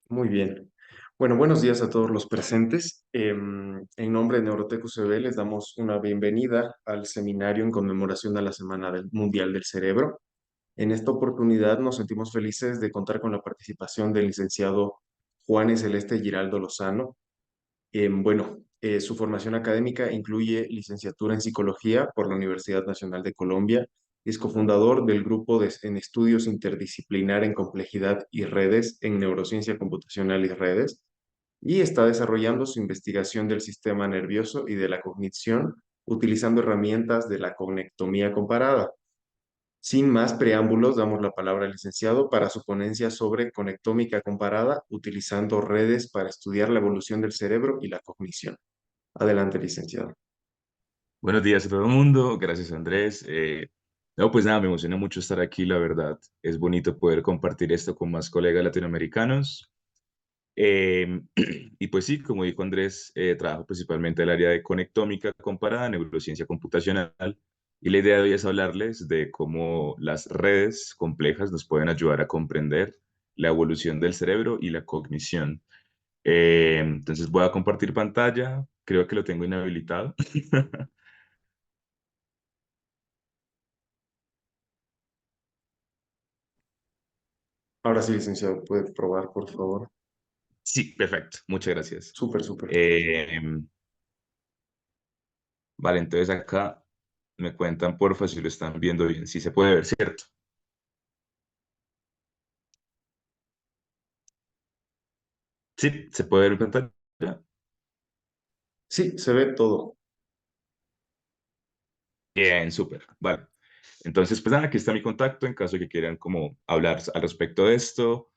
Muy bien. Bueno, buenos días a todos los presentes. En nombre de Neurotec UCB les damos una bienvenida al seminario en conmemoración a la Mundial del Cerebro. En esta oportunidad nos sentimos felices de contar con la participación del licenciado Juan Celeste Giraldo Lozano. Su formación académica incluye licenciatura en psicología por la Universidad Nacional de Colombia. Es cofundador del grupo en estudios interdisciplinar en complejidad y redes en neurociencia computacional y redes y está desarrollando su investigación del sistema nervioso y de la cognición utilizando herramientas de la conectomía comparada. Sin más preámbulos, damos la palabra al licenciado para su ponencia sobre conectómica comparada utilizando redes para estudiar la evolución del cerebro y la cognición. Adelante, licenciado. Buenos días a todo el mundo, gracias Andrés. No, pues nada, me emociona mucho estar aquí, la verdad. Es bonito poder compartir esto con más colegas latinoamericanos. Eh, y pues sí, como dijo Andrés, trabajo principalmente en el área de conectómica comparada, neurociencia computacional. Y la idea de hoy es hablarles de cómo las redes complejas nos pueden ayudar a comprender la evolución del cerebro y la cognición. Entonces voy a compartir pantalla, creo que lo tengo inhabilitado. Ahora sí, licenciado, puede probar, por favor. Sí, perfecto. Muchas gracias. Súper, súper. Eh, vale, entonces acá me cuentan, porfa, si lo están viendo bien. Sí se puede ver, ¿cierto? Sí, se puede ver en pantalla. Sí, se ve todo. Bien, súper. Vale. Entonces, pues nada, aquí está mi contacto en caso de que quieran como hablar al respecto de esto.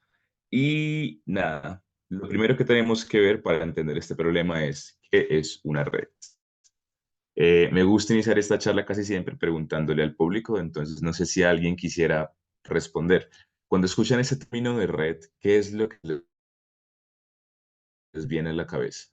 Y nada, lo primero que tenemos que ver para entender este problema es qué es una red. Me gusta iniciar esta charla casi siempre preguntándole al público, entonces no sé si alguien quisiera responder. Cuando escuchan ese término de red, ¿qué es lo que les viene a la cabeza?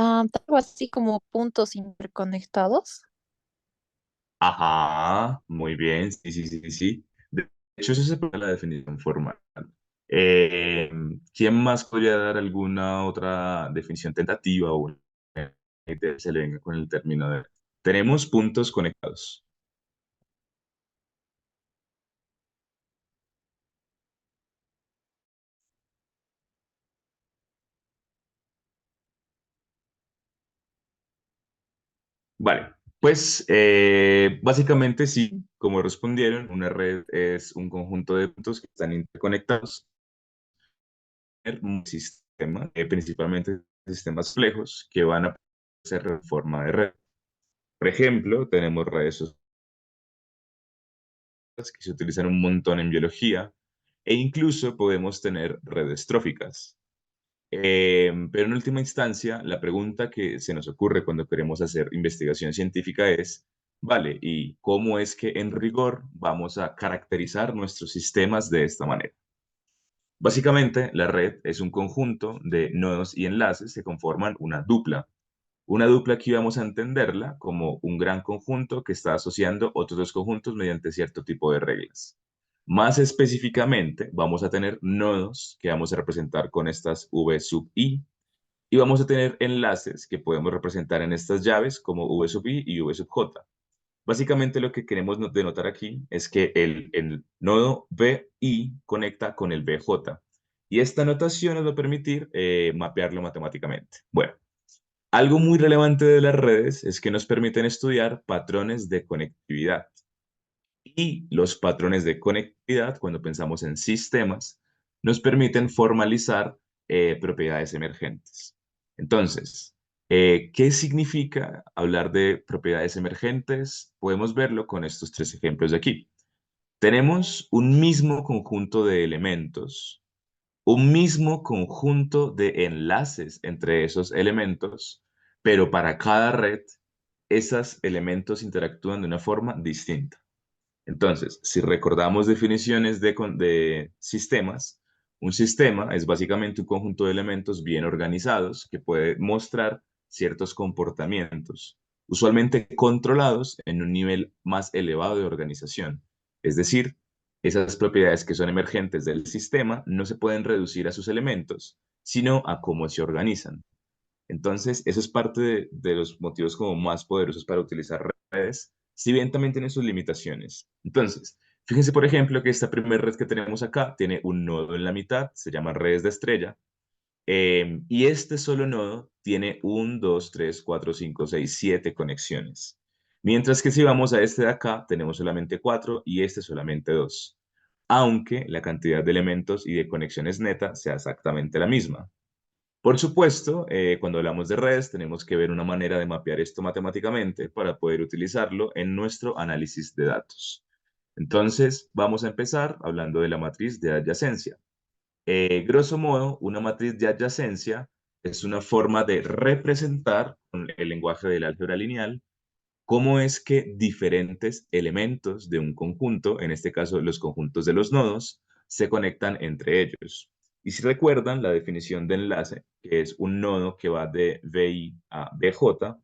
Algo así como puntos interconectados. Ajá, muy bien, sí, sí, sí, sí. De hecho, eso se puede la definición formal. ¿Quién más podría dar alguna otra definición tentativa o una que se le venga con el término de... Tenemos puntos conectados. Vale, pues básicamente sí, como respondieron, una red es un conjunto de puntos que están interconectados en un sistema, principalmente sistemas complejos que van a ser en forma de red. Por ejemplo, tenemos redes sociales que se utilizan un montón en biología e incluso podemos tener redes tróficas. Pero en última instancia, la pregunta que se nos ocurre cuando queremos hacer investigación científica es, vale, ¿y cómo es que en rigor vamos a caracterizar nuestros sistemas de esta manera? Básicamente, la red es un conjunto de nodos y enlaces que conforman una dupla. Una dupla aquí vamos a entenderla como un gran conjunto que está asociando otros dos conjuntos mediante cierto tipo de reglas. Más específicamente, vamos a tener nodos que vamos a representar con estas V sub i y vamos a tener enlaces que podemos representar en estas llaves como V sub i y V sub j. Básicamente lo que queremos denotar aquí es que el nodo VI conecta con el VJ y esta notación nos va a permitir mapearlo matemáticamente. Bueno, algo muy relevante de las redes es que nos permiten estudiar patrones de conectividad. Y los patrones de conectividad, cuando pensamos en sistemas, nos permiten formalizar propiedades emergentes. Entonces, ¿qué significa hablar de propiedades emergentes? Podemos verlo con estos tres ejemplos de aquí. Tenemos un mismo conjunto de elementos, un mismo conjunto de enlaces entre esos elementos, pero para cada red, esos elementos interactúan de una forma distinta. Entonces, si recordamos definiciones de sistemas, un sistema es básicamente un conjunto de elementos bien organizados que puede mostrar ciertos comportamientos, usualmente controlados en un nivel más elevado de organización. Es decir, esas propiedades que son emergentes del sistema no se pueden reducir a sus elementos, sino a cómo se organizan. Entonces, eso es parte de los motivos como más poderosos para utilizar redes, si bien también tienen sus limitaciones. Entonces, fíjense, por ejemplo, que esta primera red que tenemos acá tiene un nodo en la mitad, se llama redes de estrella, y este solo nodo tiene 7 conexiones. Mientras que si vamos a este de acá, tenemos solamente 4 y este solamente 2, aunque la cantidad de elementos y de conexiones neta sea exactamente la misma. Por supuesto, cuando hablamos de redes, tenemos que ver una manera de mapear esto matemáticamente para poder utilizarlo en nuestro análisis de datos. Entonces, vamos a empezar hablando de la matriz de adyacencia. Grosso modo, una matriz de adyacencia es una forma de representar con el lenguaje del álgebra lineal cómo es que diferentes elementos de un conjunto, en este caso los conjuntos de los nodos, se conectan entre ellos. Y si recuerdan la definición de enlace, que es un nodo que va de VI a BJ,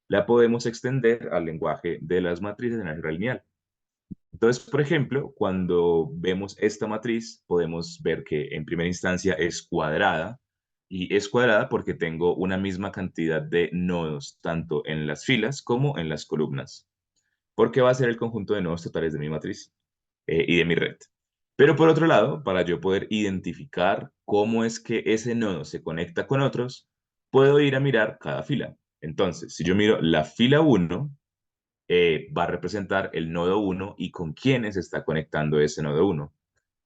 la podemos extender al lenguaje de las matrices en álgebra lineal. Entonces, por ejemplo, cuando vemos esta matriz, podemos ver que en primera instancia es cuadrada, y es cuadrada porque tengo una misma cantidad de nodos, tanto en las filas como en las columnas, porque va a ser el conjunto de nodos totales de mi matriz y de mi red. Pero por otro lado, para yo poder identificar cómo es que ese nodo se conecta con otros, puedo ir a mirar cada fila. Entonces, si yo miro la fila 1, va a representar el nodo 1 y con quiénes está conectando ese nodo 1.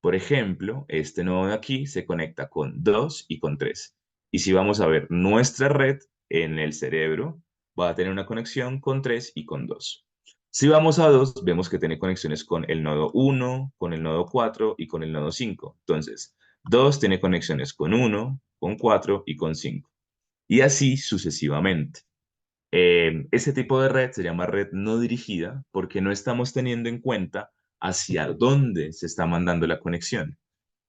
Por ejemplo, este nodo de aquí se conecta con 2 y con 3. Y si vamos a ver nuestra red en el cerebro, va a tener una conexión con 3 y con 2. Si vamos a 2, vemos que tiene conexiones con el nodo 1, con el nodo 4 y con el nodo 5. Entonces, 2 tiene conexiones con 1, con 4 y con 5. Y así sucesivamente. Ese tipo de red se llama red no dirigida porque no estamos teniendo en cuenta hacia dónde se está mandando la conexión.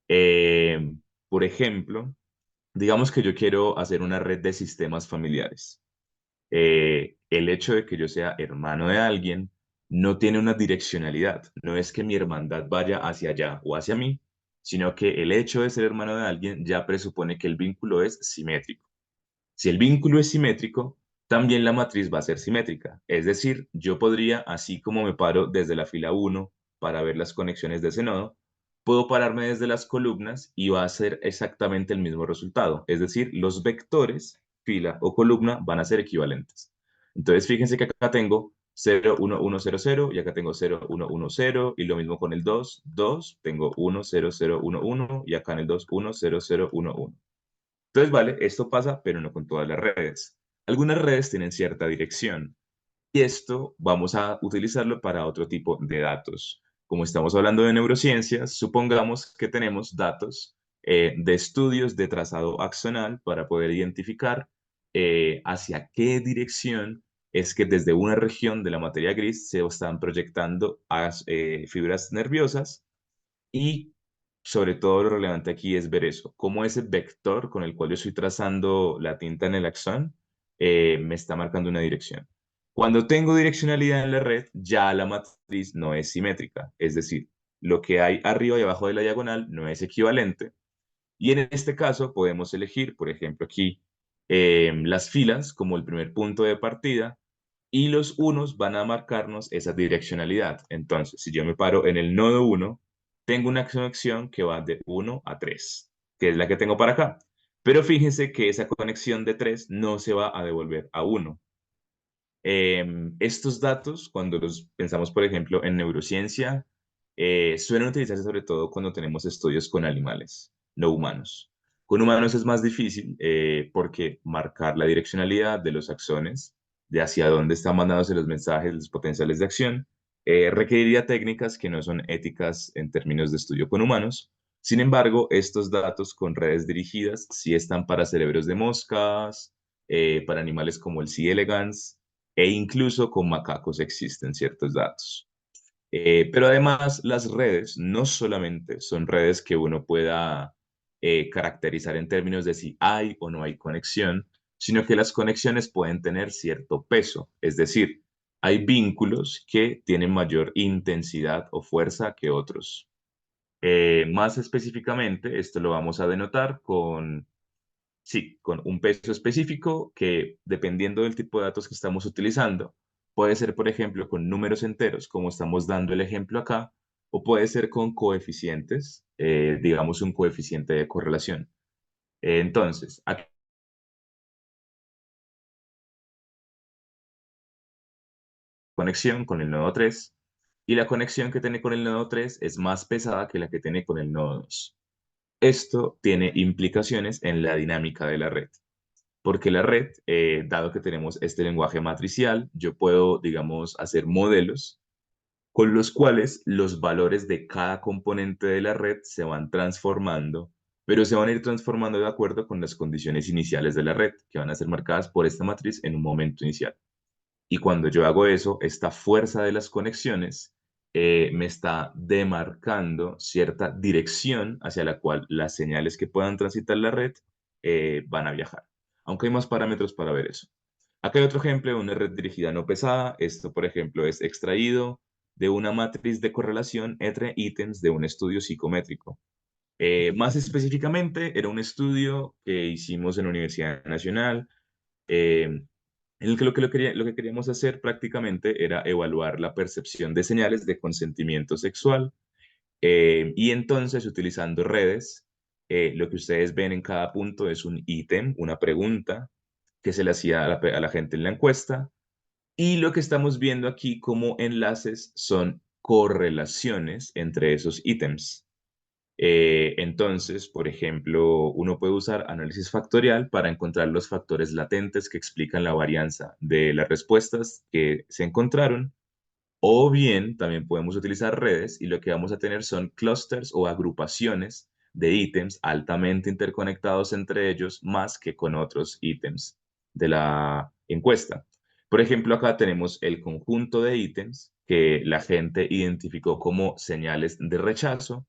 Eh, por ejemplo, digamos que yo quiero hacer una red de sistemas familiares. El hecho de que yo sea hermano de alguien no tiene una direccionalidad. No es que mi hermandad vaya hacia allá o hacia mí, sino que el hecho de ser hermano de alguien ya presupone que el vínculo es simétrico. Si el vínculo es simétrico, también la matriz va a ser simétrica. Es decir, yo podría, así como me paro desde la fila 1 para ver las conexiones de ese nodo, puedo pararme desde las columnas y va a ser exactamente el mismo resultado. Es decir, los vectores, fila o columna, van a ser equivalentes. Entonces, fíjense que acá tengo 0, 1, 1, 0, 0 y acá tengo 0, 1, 1, 0 y lo mismo con el 2, 2, tengo 1, 0, 0, 1, 1 y acá en el 2, 1, 0, 0, 1, 1. Entonces, vale, esto pasa, pero no con todas las redes. Algunas redes tienen cierta dirección y esto vamos a utilizarlo para otro tipo de datos. Como estamos hablando de neurociencias, supongamos que tenemos datos de estudios de trazado axonal para poder identificar hacia qué dirección es que desde una región de la materia gris se están proyectando fibras nerviosas y sobre todo lo relevante aquí es ver eso, cómo ese vector con el cual yo estoy trazando la tinta en el axón me está marcando una dirección. Cuando tengo direccionalidad en la red, ya la matriz no es simétrica, es decir, lo que hay arriba y abajo de la diagonal no es equivalente. Y en este caso podemos elegir, por ejemplo, aquí las filas como el primer punto de partida y los unos van a marcarnos esa direccionalidad. Entonces, si yo me paro en el nodo 1, tengo una conexión que va de 1 a 3, que es la que tengo para acá. Pero fíjense que esa conexión de 3 no se va a devolver a 1. Estos datos, cuando los pensamos, por ejemplo, en neurociencia, suelen utilizarse sobre todo cuando tenemos estudios con animales, no humanos. Con humanos es más difícil porque marcar la direccionalidad de los axones, de hacia dónde están mandándose los mensajes, los potenciales de acción, requeriría técnicas que no son éticas en términos de estudio con humanos. Sin embargo, estos datos con redes dirigidas sí están para cerebros de moscas, para animales como el C. elegans, e incluso con macacos existen ciertos datos. Pero además las redes no solamente son redes que uno pueda caracterizar en términos de si hay o no hay conexión, sino que las conexiones pueden tener cierto peso, es decir, hay vínculos que tienen mayor intensidad o fuerza que otros. Más específicamente, esto lo vamos a denotar con, sí, con un peso específico que, dependiendo del tipo de datos que estamos utilizando, puede ser, por ejemplo, con números enteros, como estamos dando el ejemplo acá, o puede ser con coeficientes, digamos un coeficiente de correlación. Entonces, aquí conexión con el nodo 3 y la conexión que tiene con el nodo 3 es más pesada que la que tiene con el nodo 2. Esto tiene implicaciones en la dinámica de la red, porque la red, dado que tenemos este lenguaje matricial, yo puedo, digamos, hacer modelos con los cuales los valores de cada componente de la red se van transformando, pero se van a ir transformando de acuerdo con las condiciones iniciales de la red, que van a ser marcadas por esta matriz en un momento inicial. Y cuando yo hago eso, esta fuerza de las conexiones me está demarcando cierta dirección hacia la cual las señales que puedan transitar la red van a viajar. Aunque hay más parámetros para ver eso. Acá hay otro ejemplo de una red dirigida no pesada. Esto, por ejemplo, es extraído de una matriz de correlación entre ítems de un estudio psicométrico. Más específicamente, era un estudio que hicimos en la Universidad Nacional. eh, en el que lo que queríamos hacer prácticamente era evaluar la percepción de señales de consentimiento sexual. Y entonces, utilizando redes, lo que ustedes ven en cada punto es un ítem, una pregunta que se le hacía a la gente en la encuesta. Y lo que estamos viendo aquí como enlaces son correlaciones entre esos ítems. Entonces, por ejemplo, uno puede usar análisis factorial para encontrar los factores latentes que explican la varianza de las respuestas que se encontraron, o bien también podemos utilizar redes y lo que vamos a tener son clusters o agrupaciones de ítems altamente interconectados entre ellos más que con otros ítems de la encuesta. Por ejemplo, acá tenemos el conjunto de ítems que la gente identificó como señales de rechazo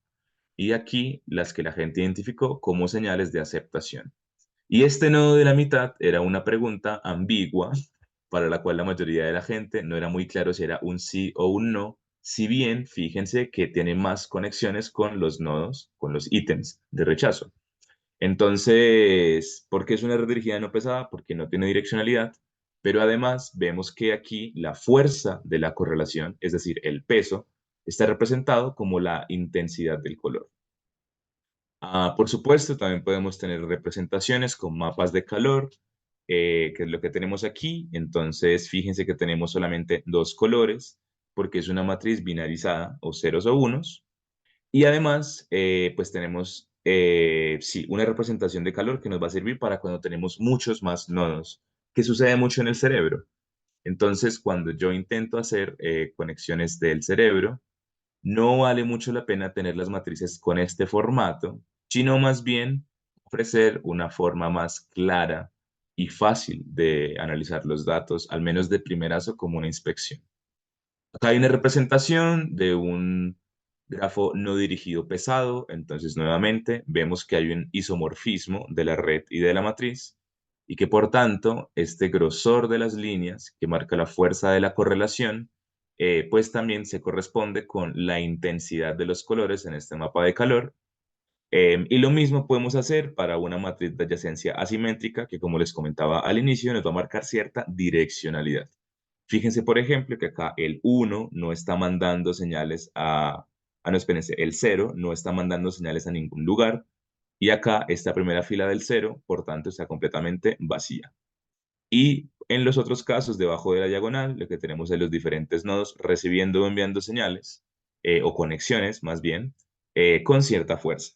y aquí las que la gente identificó como señales de aceptación. Y este nodo de la mitad era una pregunta ambigua para la cual la mayoría de la gente no era muy claro si era un sí o un no, si bien fíjense que tiene más conexiones con los nodos, con los ítems de rechazo. Entonces, ¿por qué es una red dirigida no pesada? Porque no tiene direccionalidad, pero además vemos que aquí la fuerza de la correlación, es decir, el peso, está representado como la intensidad del color. Por supuesto, también podemos tener representaciones con mapas de calor, que es lo que tenemos aquí. Entonces, fíjense que tenemos solamente dos colores, porque es una matriz binarizada o ceros o unos. Y además, pues tenemos, sí, una representación de calor que nos va a servir para cuando tenemos muchos más nodos, que sucede mucho en el cerebro. Entonces, cuando yo intento hacer conexiones del cerebro, no vale mucho la pena tener las matrices con este formato, sino más bien ofrecer una forma más clara y fácil de analizar los datos, al menos de primerazo como una inspección. Acá hay una representación de un grafo no dirigido pesado, entonces nuevamente vemos que hay un isomorfismo de la red y de la matriz y que por tanto este grosor de las líneas que marca la fuerza de la correlación, pues también se corresponde con la intensidad de los colores en este mapa de calor. Y lo mismo podemos hacer para una matriz de adyacencia asimétrica que, como les comentaba al inicio, nos va a marcar cierta direccionalidad. Fíjense, por ejemplo, que acá el 1 no está mandando señales no, espérense, el 0 no está mandando señales a ningún lugar. Y acá esta primera fila del 0, por tanto, está completamente vacía. Y en los otros casos, debajo de la diagonal, lo que tenemos es los diferentes nodos recibiendo o enviando señales, o conexiones más bien, con cierta fuerza.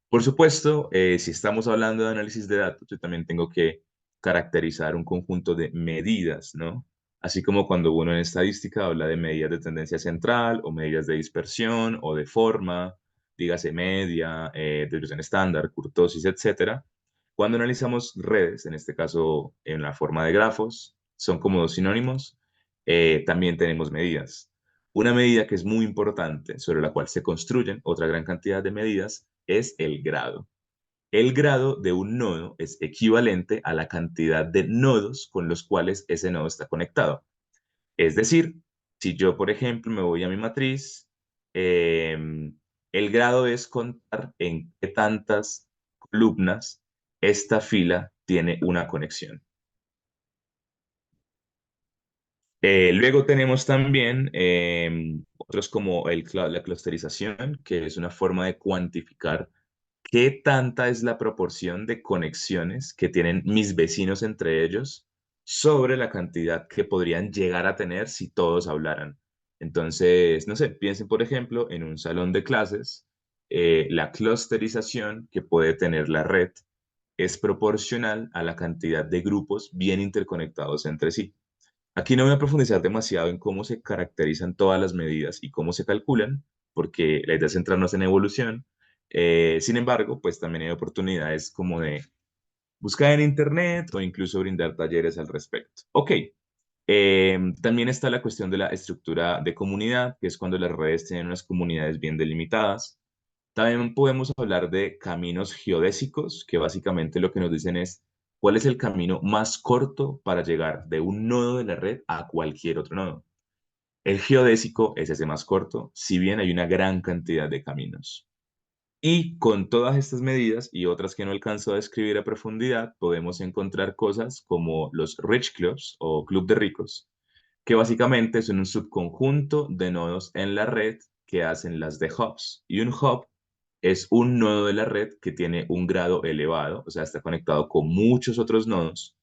Por supuesto, si estamos hablando de análisis de datos, yo también tengo que caracterizar un conjunto de medidas, ¿no? Así como cuando uno en estadística habla de medidas de tendencia central o medidas de dispersión o de forma, dígase media, desviación estándar, kurtosis, etcétera. Cuando analizamos redes, en este caso en la forma de grafos, son como dos sinónimos, también tenemos medidas. Una medida que es muy importante, sobre la cual se construyen otra gran cantidad de medidas, es el grado. El grado de un nodo es equivalente a la cantidad de nodos con los cuales ese nodo está conectado. Es decir, si yo, por ejemplo, me voy a mi matriz, el grado es contar en qué tantas columnas esta fila tiene una conexión. Luego tenemos también otros como la clusterización, que es una forma de cuantificar qué tanta es la proporción de conexiones que tienen mis vecinos entre ellos sobre la cantidad que podrían llegar a tener si todos hablaran. Entonces, no sé, piensen por ejemplo en un salón de clases, la clusterización que puede tener la red es proporcional a la cantidad de grupos bien interconectados entre sí. Aquí no voy a profundizar demasiado en cómo se caracterizan todas las medidas y cómo se calculan, porque la idea es centrarnos en evolución. Sin embargo, pues también hay oportunidades como de buscar en Internet o incluso brindar talleres al respecto. Ok, también está la cuestión de la estructura de comunidad, que es cuando las redes tienen unas comunidades bien delimitadas. También podemos hablar de caminos geodésicos, que básicamente lo que nos dicen es cuál es el camino más corto para llegar de un nodo de la red a cualquier otro nodo. El geodésico es ese más corto, si bien hay una gran cantidad de caminos. Y con todas estas medidas y otras que no alcanzo a describir a profundidad, podemos encontrar cosas como los rich clubs o club de ricos, que básicamente son un subconjunto de nodos en la red que hacen las de hubs. Y un hub es un nodo de la red que tiene un grado elevado, o sea, está conectado con muchos otros nodos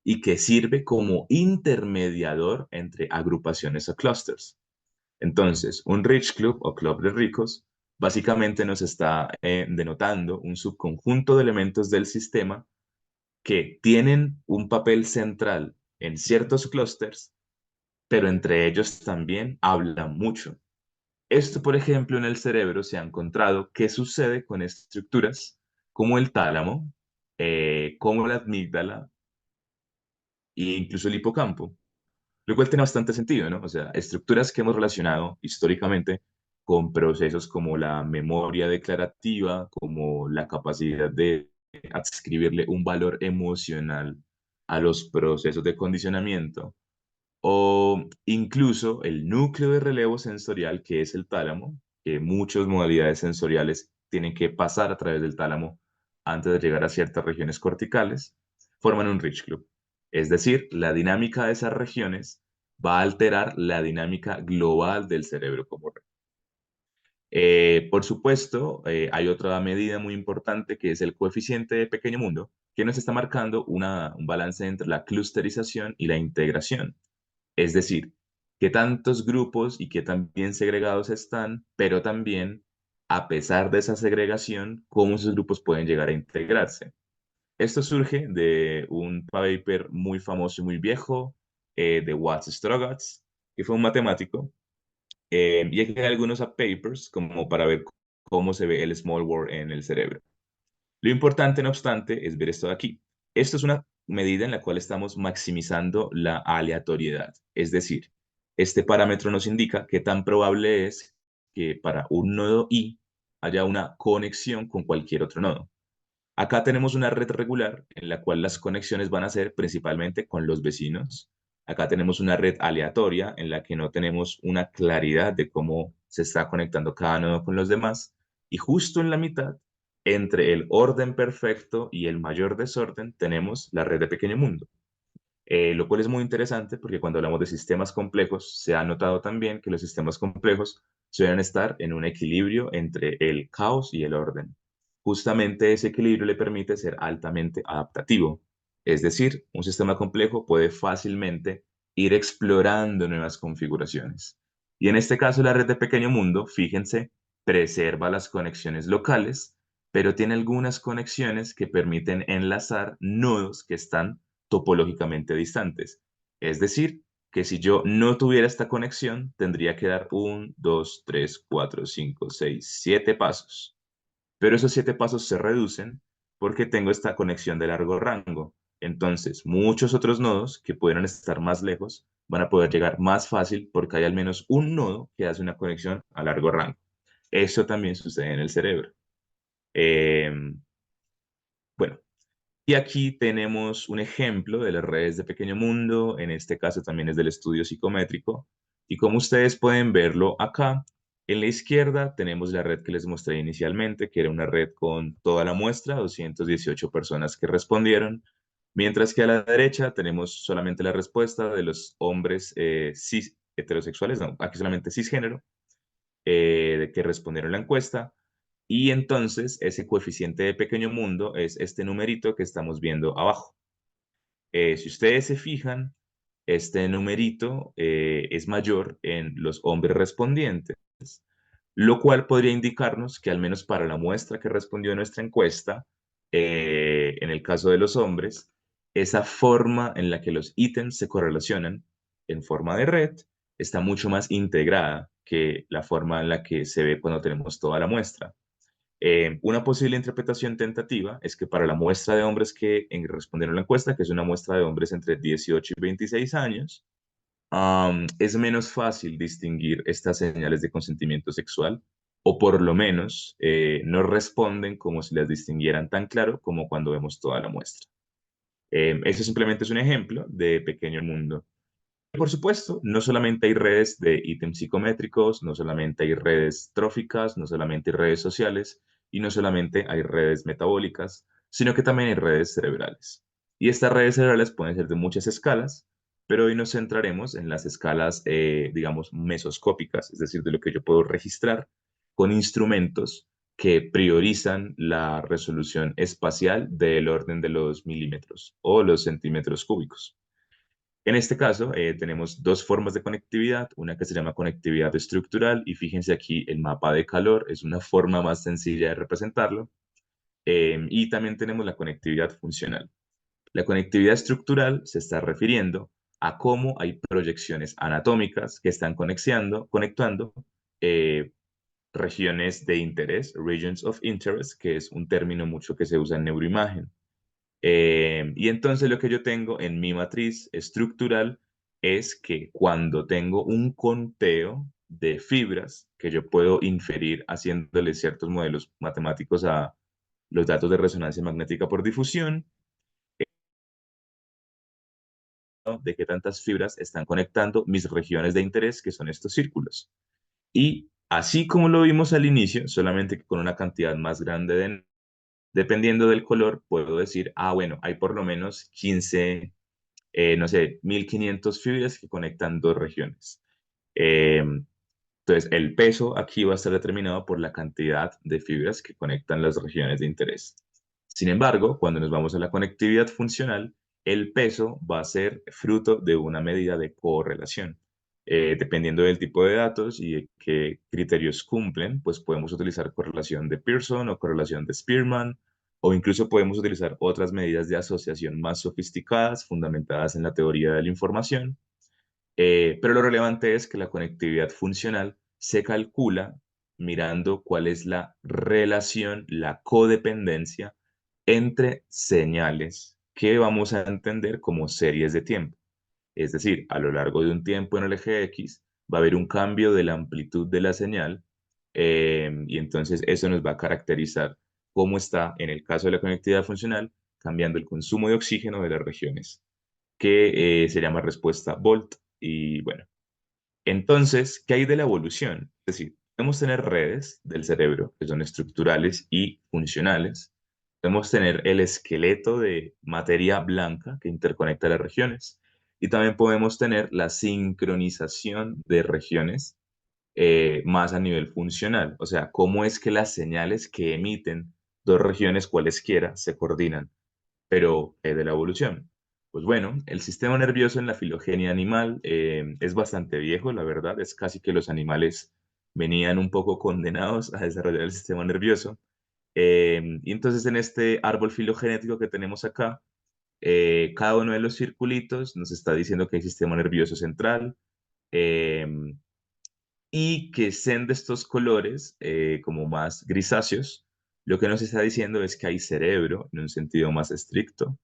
y que sirve como intermediador entre agrupaciones o clusters. Entonces, un rich club o club de ricos básicamente nos está denotando un subconjunto de elementos del sistema que tienen un papel central en ciertos clusters, pero entre ellos también hablan mucho. Esto, por ejemplo, en el cerebro se ha encontrado qué sucede con estructuras como el tálamo, como la amígdala e incluso el hipocampo, lo cual tiene bastante sentido, ¿no? O sea, estructuras que hemos relacionado históricamente con procesos como la memoria declarativa, como la capacidad de adscribirle un valor emocional a los procesos de condicionamiento, o incluso el núcleo de relevo sensorial, que es el tálamo, que muchas modalidades sensoriales tienen que pasar a través del tálamo antes de llegar a ciertas regiones corticales, forman un rich club. Es decir, la dinámica de esas regiones va a alterar la dinámica global del cerebro como red. Por supuesto, hay otra medida muy importante que es el coeficiente de pequeño mundo, que nos está marcando un balance entre la clusterización y la integración. Es decir, qué tantos grupos y qué tan bien segregados están, pero también, a pesar de esa segregación, cómo esos grupos pueden llegar a integrarse. Esto surge de un paper muy famoso y muy viejo de Watts Strogatz, que fue un matemático, y aquí hay algunos papers como para ver cómo se ve el small world en el cerebro. Lo importante, no obstante, es ver esto de aquí. Esto es una medida en la cual estamos maximizando la aleatoriedad. Es decir, este parámetro nos indica qué tan probable es que para un nodo I haya una conexión con cualquier otro nodo. Acá tenemos una red regular en la cual las conexiones van a ser principalmente con los vecinos. Acá tenemos una red aleatoria en la que no tenemos una claridad de cómo se está conectando cada nodo con los demás. Y justo en la mitad, entre el orden perfecto y el mayor desorden, tenemos la red de pequeño mundo. Lo cual es muy interesante porque cuando hablamos de sistemas complejos, se ha notado también que los sistemas complejos suelen estar en un equilibrio entre el caos y el orden. Justamente ese equilibrio le permite ser altamente adaptativo. Es decir, un sistema complejo puede fácilmente ir explorando nuevas configuraciones. Y en este caso, la red de pequeño mundo, fíjense, preserva las conexiones locales, pero tiene algunas conexiones que permiten enlazar nodos que están topológicamente distantes. Es decir, que si yo no tuviera esta conexión, tendría que dar 1, 2, 3, 4, 5, 6, 7 pasos. Pero esos 7 pasos se reducen porque tengo esta conexión de largo rango. Entonces, muchos otros nodos que pudieran estar más lejos van a poder llegar más fácil porque hay al menos un nodo que hace una conexión a largo rango. Eso también sucede en el cerebro. Eh, Bueno, y aquí tenemos un ejemplo de las redes de pequeño mundo, en este caso también es del estudio psicométrico, y como ustedes pueden verlo acá, en la izquierda tenemos la red que les mostré inicialmente, que era una red con toda la muestra, 218 personas que respondieron, mientras que a la derecha tenemos solamente la respuesta de los hombres cis heterosexuales, no, aquí solamente cisgénero, de que respondieron la encuesta. Y entonces ese coeficiente de pequeño mundo es este numerito que estamos viendo abajo. Si ustedes se fijan, este numerito es mayor en los hombres respondientes, lo cual podría indicarnos que al menos para la muestra que respondió nuestra encuesta, en el caso de los hombres, esa forma en la que los ítems se correlacionan en forma de red está mucho más integrada que la forma en la que se ve cuando tenemos toda la muestra. Una posible interpretación tentativa es que para la muestra de hombres que respondieron la encuesta, que es una muestra de hombres entre 18 y 26 años, es menos fácil distinguir estas señales de consentimiento sexual, o por lo menos no responden como si las distinguieran tan claro como cuando vemos toda la muestra. Eso simplemente es un ejemplo de pequeño mundo. Por supuesto, no solamente hay redes de ítems psicométricos, no solamente hay redes tróficas, no solamente hay redes sociales y no solamente hay redes metabólicas, sino que también hay redes cerebrales. Y estas redes cerebrales pueden ser de muchas escalas, pero hoy nos centraremos en las escalas, digamos, mesoscópicas, es decir, de lo que yo puedo registrar con instrumentos que priorizan la resolución espacial del orden de los milímetros o los centímetros cúbicos. En este caso, tenemos dos formas de conectividad, una que se llama conectividad estructural y fíjense aquí el mapa de calor, es una forma más sencilla de representarlo, y también tenemos la conectividad funcional. La conectividad estructural se está refiriendo a cómo hay proyecciones anatómicas que están conectando eh, regiones de interés, regions of interest, que es un término mucho que se usa en neuroimagen. Y entonces lo que yo tengo en mi matriz estructural es que cuando tengo un conteo de fibras que yo puedo inferir haciéndole ciertos modelos matemáticos a los datos de resonancia magnética por difusión, ¿no? De qué tantas fibras están conectando mis regiones de interés, que son estos círculos. Y así como lo vimos al inicio, solamente que con una cantidad más grande de, dependiendo del color, puedo decir, ah, bueno, hay por lo menos 15, no sé, 1500 fibras que conectan dos regiones. Eh, entonces, el peso aquí va a estar determinado por la cantidad de fibras que conectan las regiones de interés. Sin embargo, cuando nos vamos a la conectividad funcional, el peso va a ser fruto de una medida de correlación. Dependiendo del tipo de datos y de qué criterios cumplen, pues podemos utilizar correlación de Pearson o correlación de Spearman, o incluso podemos utilizar otras medidas de asociación más sofisticadas, fundamentadas en la teoría de la información. Pero lo relevante es que la conectividad funcional se calcula mirando cuál es la relación, la codependencia entre señales que vamos a entender como series de tiempo. Es decir, a lo largo de un tiempo en el eje X va a haber un cambio de la amplitud de la señal, y entonces eso nos va a caracterizar cómo está, en el caso de la conectividad funcional, cambiando el consumo de oxígeno de las regiones, que se llama respuesta Volt. Y bueno, entonces, ¿qué hay de la evolución? Es decir, podemos tener redes del cerebro que son estructurales y funcionales. Podemos tener el esqueleto de materia blanca que interconecta las regiones. Y también podemos tener la sincronización de regiones más a nivel funcional. O sea, cómo es que las señales que emiten dos regiones cualesquiera se coordinan, pero de la evolución. Pues bueno, el sistema nervioso en la filogenia animal es bastante viejo, la verdad, es casi que los animales venían un poco condenados a desarrollar el sistema nervioso. Y entonces en este árbol filogenético que tenemos acá, cada uno de los circulitos nos está diciendo que hay sistema nervioso central, eh, y que sean de estos colores como más grisáceos, lo que nos está diciendo es que hay cerebro en un sentido más estricto,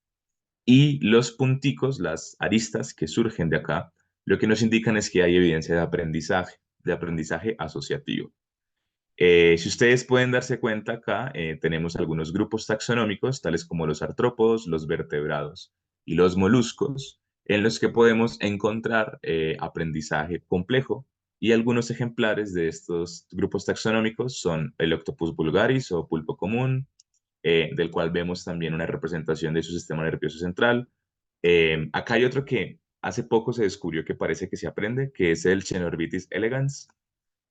y los punticos, las aristas que surgen de acá, lo que nos indican es que hay evidencia de aprendizaje asociativo. Si ustedes pueden darse cuenta acá, tenemos algunos grupos taxonómicos, tales como los artrópodos, los vertebrados y los moluscos, en los que podemos encontrar aprendizaje complejo. Y algunos ejemplares de estos grupos taxonómicos son el Octopus vulgaris o pulpo común, del cual vemos también una representación de su sistema nervioso central. Acá hay otro que hace poco se descubrió que parece que se aprende, que es el Chenorbitis elegans.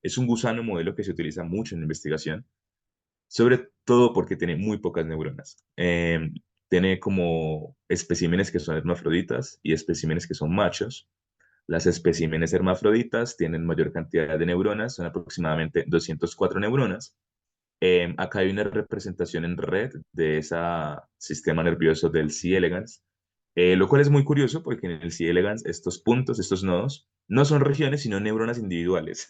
Es un gusano modelo que se utiliza mucho en investigación, sobre todo porque tiene muy pocas neuronas. Tiene como especímenes que son hermafroditas y especímenes que son machos. Las especímenes hermafroditas tienen mayor cantidad de neuronas, son aproximadamente 204 neuronas. Acá hay una representación en red de ese sistema nervioso del C. elegans, lo cual es muy curioso porque en el C. elegans estos puntos, estos nodos, no son regiones, sino neuronas individuales.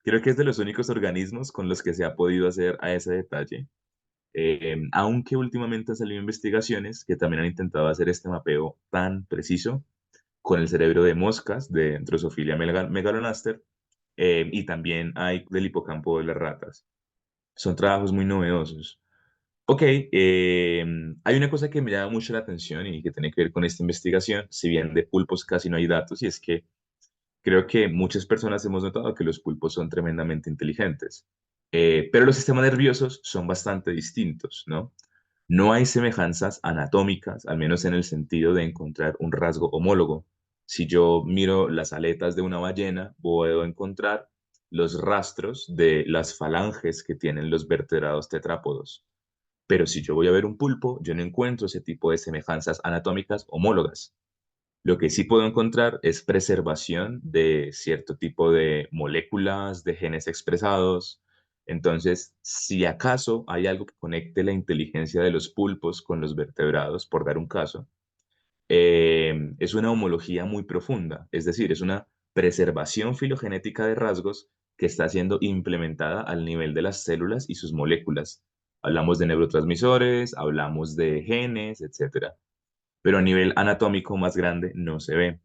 Creo que es de los únicos organismos con los que se ha podido hacer a ese detalle. Aunque últimamente han salido investigaciones que también han intentado hacer este mapeo tan preciso con el cerebro de moscas de Drosophila megalonaster, y también hay del hipocampo de las ratas. Son trabajos muy novedosos. Ok, hay una cosa que me llama mucho la atención y que tiene que ver con esta investigación, si bien de pulpos casi no hay datos, y es que creo que muchas personas hemos notado que los pulpos son tremendamente inteligentes, pero los sistemas nerviosos son bastante distintos, ¿no? No hay semejanzas anatómicas, al menos en el sentido de encontrar un rasgo homólogo. Si yo miro las aletas de una ballena, puedo encontrar los rastros de las falanges que tienen los vertebrados tetrápodos. Pero si yo voy a ver un pulpo, yo no encuentro ese tipo de semejanzas anatómicas homólogas. Lo que sí puedo encontrar es preservación de cierto tipo de moléculas, de genes expresados. Entonces, si acaso hay algo que conecte la inteligencia de los pulpos con los vertebrados, por dar un caso, es una homología muy profunda, es decir, es una preservación filogenética de rasgos que está siendo implementada al nivel de las células y sus moléculas. Hablamos de neurotransmisores, hablamos de genes, etcétera, pero a nivel anatómico más grande no se ve.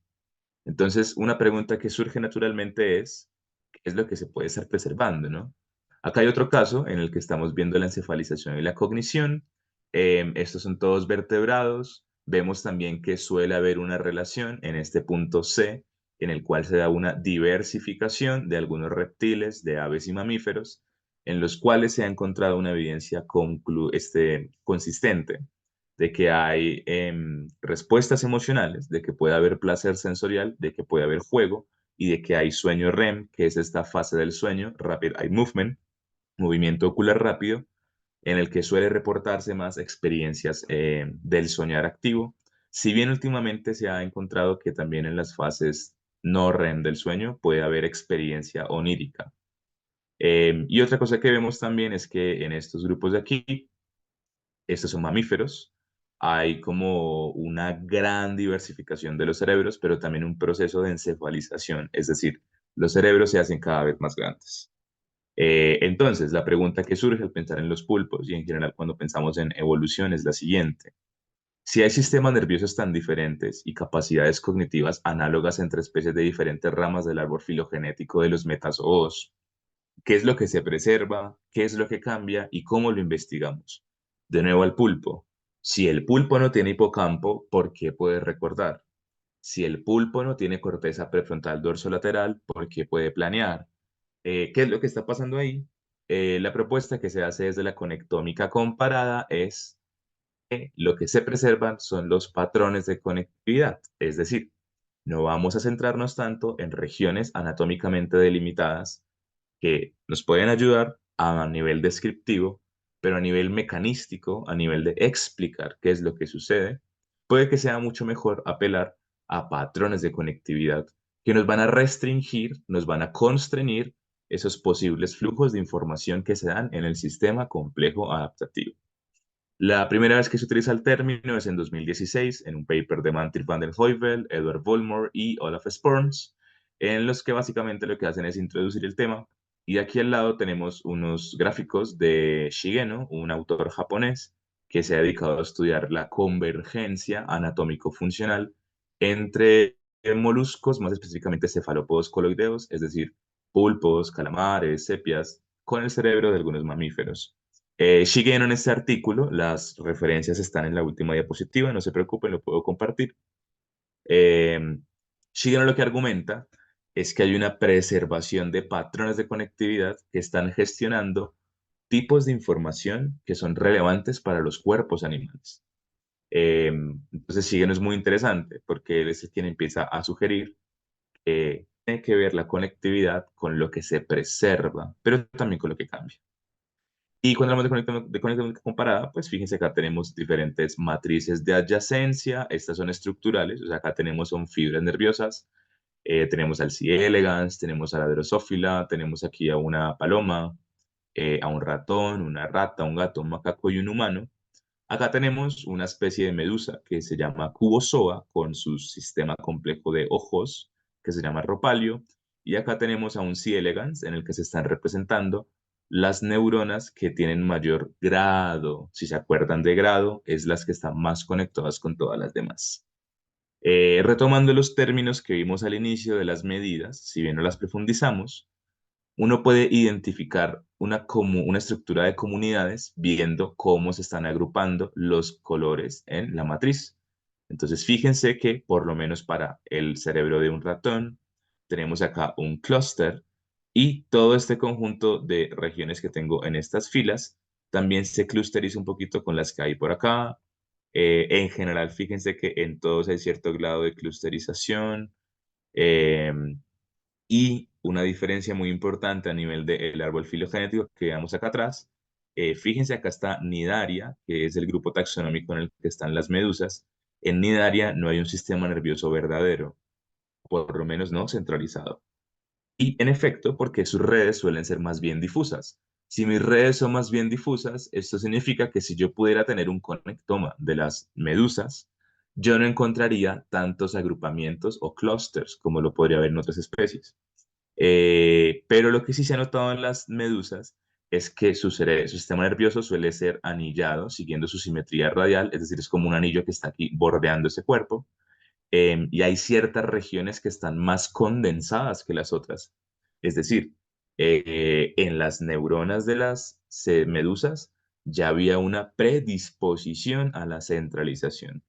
Entonces, una pregunta que surge naturalmente es, ¿qué es lo que se puede estar preservando, no? Acá hay otro caso en el que estamos viendo la encefalización y la cognición. Estos son todos vertebrados. Vemos también que suele haber una relación en este punto C, en el cual se da una diversificación de algunos reptiles, de aves y mamíferos, en los cuales se ha encontrado una evidencia consistente de que hay respuestas emocionales, de que puede haber placer sensorial, de que puede haber juego y de que hay sueño REM, que es esta fase del sueño, Rapid Eye Movement, movimiento ocular rápido, en el que suele reportarse más experiencias del soñar activo, si bien últimamente se ha encontrado que también en las fases no REM del sueño puede haber experiencia onírica. Y otra cosa que vemos también es que en estos grupos de aquí, estos son mamíferos, hay como una gran diversificación de los cerebros, pero también un proceso de encefalización, es decir, los cerebros se hacen cada vez más grandes. Entonces, la pregunta que surge al pensar en los pulpos y en general cuando pensamos en evolución es la siguiente. Si hay sistemas nerviosos tan diferentes y capacidades cognitivas análogas entre especies de diferentes ramas del árbol filogenético de los metazoos, ¿qué es lo que se preserva? ¿Qué es lo que cambia? ¿Y cómo lo investigamos? De nuevo al pulpo. Si el pulpo no tiene hipocampo, ¿por qué puede recordar? Si el pulpo no tiene corteza prefrontal dorsolateral, ¿por qué puede planear? ¿Qué es lo que está pasando ahí? La propuesta que se hace desde la conectómica comparada es que lo que se preservan son los patrones de conectividad, es decir, no vamos a centrarnos tanto en regiones anatómicamente delimitadas que nos pueden ayudar a nivel descriptivo, pero a nivel mecanístico, a nivel de explicar qué es lo que sucede, puede que sea mucho mejor apelar a patrones de conectividad que nos van a restringir, nos van a constreñir esos posibles flujos de información que se dan en el sistema complejo adaptativo. La primera vez que se utiliza el término es en 2016 en un paper de Mantil van den Heuvel, Edward Vollmer y Olaf Sporns, en los que básicamente lo que hacen es introducir el tema. Y aquí al lado tenemos unos gráficos de Shigeno, un autor japonés que se ha dedicado a estudiar la convergencia anatómico-funcional entre moluscos, más específicamente cefalópodos coloideos, es decir, pulpos, calamares, sepias, con el cerebro de algunos mamíferos. Shigeno en este artículo, las referencias están en la última diapositiva, no se preocupen, lo puedo compartir. Eh, Shigeno lo que argumenta es que hay una preservación de patrones de conectividad que están gestionando tipos de información que son relevantes para los cuerpos animales. Eh, entonces, Shigeno es muy interesante porque él es quien empieza a sugerir que tiene que ver la conectividad con lo que se preserva, pero también con lo que cambia. Y cuando hablamos de conectividad comparada, pues fíjense acá tenemos diferentes matrices de adyacencia, estas son estructurales, o sea, acá tenemos son fibras nerviosas, tenemos al C. elegans, tenemos a la Drosophila, tenemos aquí a una paloma, a un ratón, una rata, un gato, un macaco y un humano. Acá tenemos una especie de medusa que se llama Cubozoa con su sistema complejo de ojos que se llama Ropalio. Y acá tenemos a un C. elegans en el que se están representando las neuronas que tienen mayor grado. Si se acuerdan de grado, es las que están más conectadas con todas las demás. Retomando los términos que vimos al inicio de las medidas, si bien no las profundizamos, uno puede identificar una estructura de comunidades viendo cómo se están agrupando los colores en la matriz. Entonces, fíjense que por lo menos para el cerebro de un ratón, tenemos acá un clúster y todo este conjunto de regiones que tengo en estas filas también se clusteriza un poquito con las que hay por acá. En general, fíjense que en todos hay cierto grado de clusterización. em, y una diferencia muy importante a nivel del árbol filogenético que veamos acá atrás. Fíjense, acá está Nidaria, que es el grupo taxonómico en el que están las medusas. En Nidaria no hay un sistema nervioso verdadero, por lo menos no centralizado. Y en efecto, porque sus redes suelen ser más bien difusas. Si mis redes son más bien difusas, esto significa que si yo pudiera tener un conectoma de las medusas, yo no encontraría tantos agrupamientos o clústeres como lo podría haber en otras especies. Pero lo que sí se ha notado en las medusas es que su sistema nervioso suele ser anillado, siguiendo su simetría radial, es decir, es como un anillo que está aquí bordeando ese cuerpo, y hay ciertas regiones que están más condensadas que las otras. Es decir, en las neuronas de las medusas ya había una predisposición a la centralización.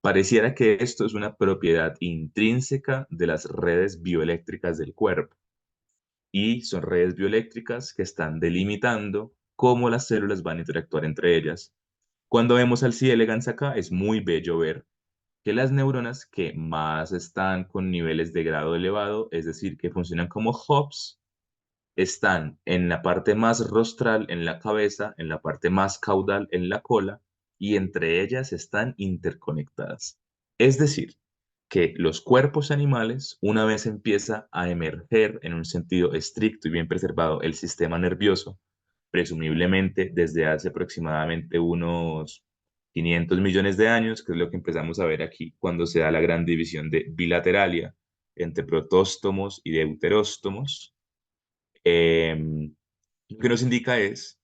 Pareciera que esto es una propiedad intrínseca de las redes bioeléctricas del cuerpo y son redes bioeléctricas que están delimitando cómo las células van a interactuar entre ellas. Cuando vemos al C. elegans acá, es muy bello ver que las neuronas que más están con niveles de grado elevado, es decir, que funcionan como hubs, están en la parte más rostral, en la cabeza, en la parte más caudal, en la cola, y entre ellas están interconectadas. Es decir, que los cuerpos animales, una vez empieza a emerger en un sentido estricto y bien preservado el sistema nervioso, presumiblemente desde hace aproximadamente unos 500 millones de años, que es lo que empezamos a ver aquí cuando se da la gran división de bilateralia entre protóstomos y deuteróstomos, lo que nos indica es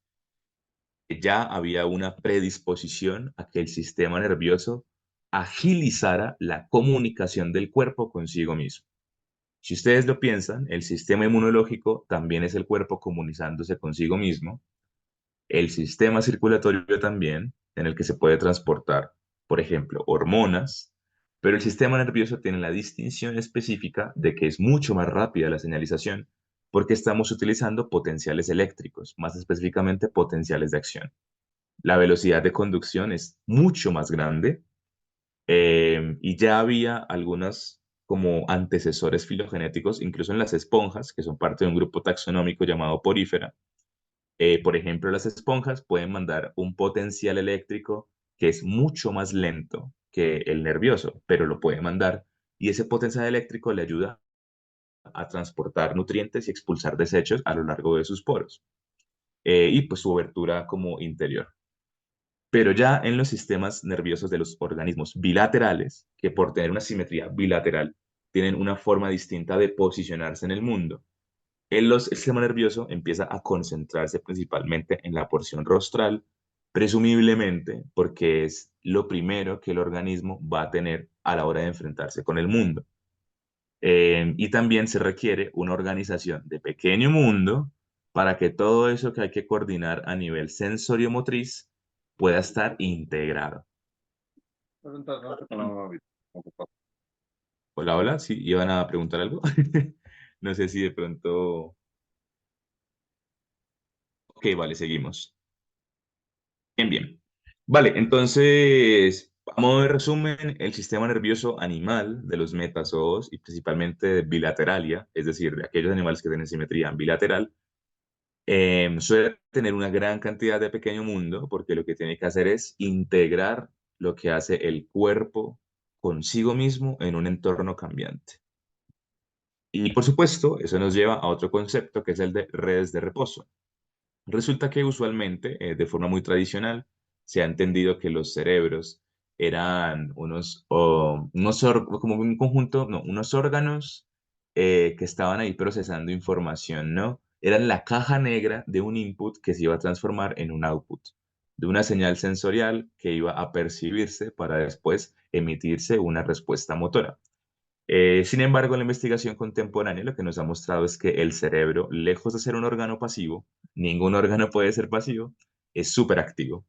que ya había una predisposición a que el sistema nervioso agilizara la comunicación del cuerpo consigo mismo. Si ustedes lo piensan, el sistema inmunológico también es el cuerpo comunizándose consigo mismo, el sistema circulatorio también, en el que se puede transportar, por ejemplo, hormonas, pero el sistema nervioso tiene la distinción específica de que es mucho más rápida la señalización porque estamos utilizando potenciales eléctricos, más específicamente potenciales de acción. La velocidad de conducción es mucho más grande, y ya había algunos como antecesores filogenéticos, incluso en las esponjas, que son parte de un grupo taxonómico llamado Porífera. Por ejemplo, las esponjas pueden mandar un potencial eléctrico que es mucho más lento que el nervioso, pero lo puede mandar y ese potencial eléctrico le ayuda a transportar nutrientes y expulsar desechos a lo largo de sus poros, y pues su obertura como interior. Pero ya en los sistemas nerviosos de los organismos bilaterales, que por tener una simetría bilateral tienen una forma distinta de posicionarse en el mundo, el sistema nervioso empieza a concentrarse principalmente en la porción rostral, presumiblemente porque es lo primero que el organismo va a tener a la hora de enfrentarse con el mundo. Y también se requiere una organización de pequeño mundo para que todo eso que hay que coordinar a nivel sensorio-motriz pueda estar integrado. Hola, hola, sí, ¿iban a preguntar algo? No sé si de pronto... Ok, vale, seguimos. Bien, bien. Vale, entonces, a modo de resumen, el sistema nervioso animal de los metazoos y principalmente de bilateralia, es decir, de aquellos animales que tienen simetría bilateral, suele tener una gran cantidad de pequeño mundo porque lo que tiene que hacer es integrar lo que hace el cuerpo consigo mismo en un entorno cambiante. Y por supuesto, eso nos lleva a otro concepto que es el de redes de reposo. Resulta que usualmente, de forma muy tradicional, se ha entendido que los cerebros eran como un conjunto, no, unos órganos que estaban ahí procesando información, ¿no? Eran la caja negra de un input que se iba a transformar en un output, de una señal sensorial que iba a percibirse para después emitirse una respuesta motora. Sin embargo, la investigación contemporánea lo que nos ha mostrado es que el cerebro, lejos de ser un órgano pasivo, ningún órgano puede ser pasivo, es súper activo.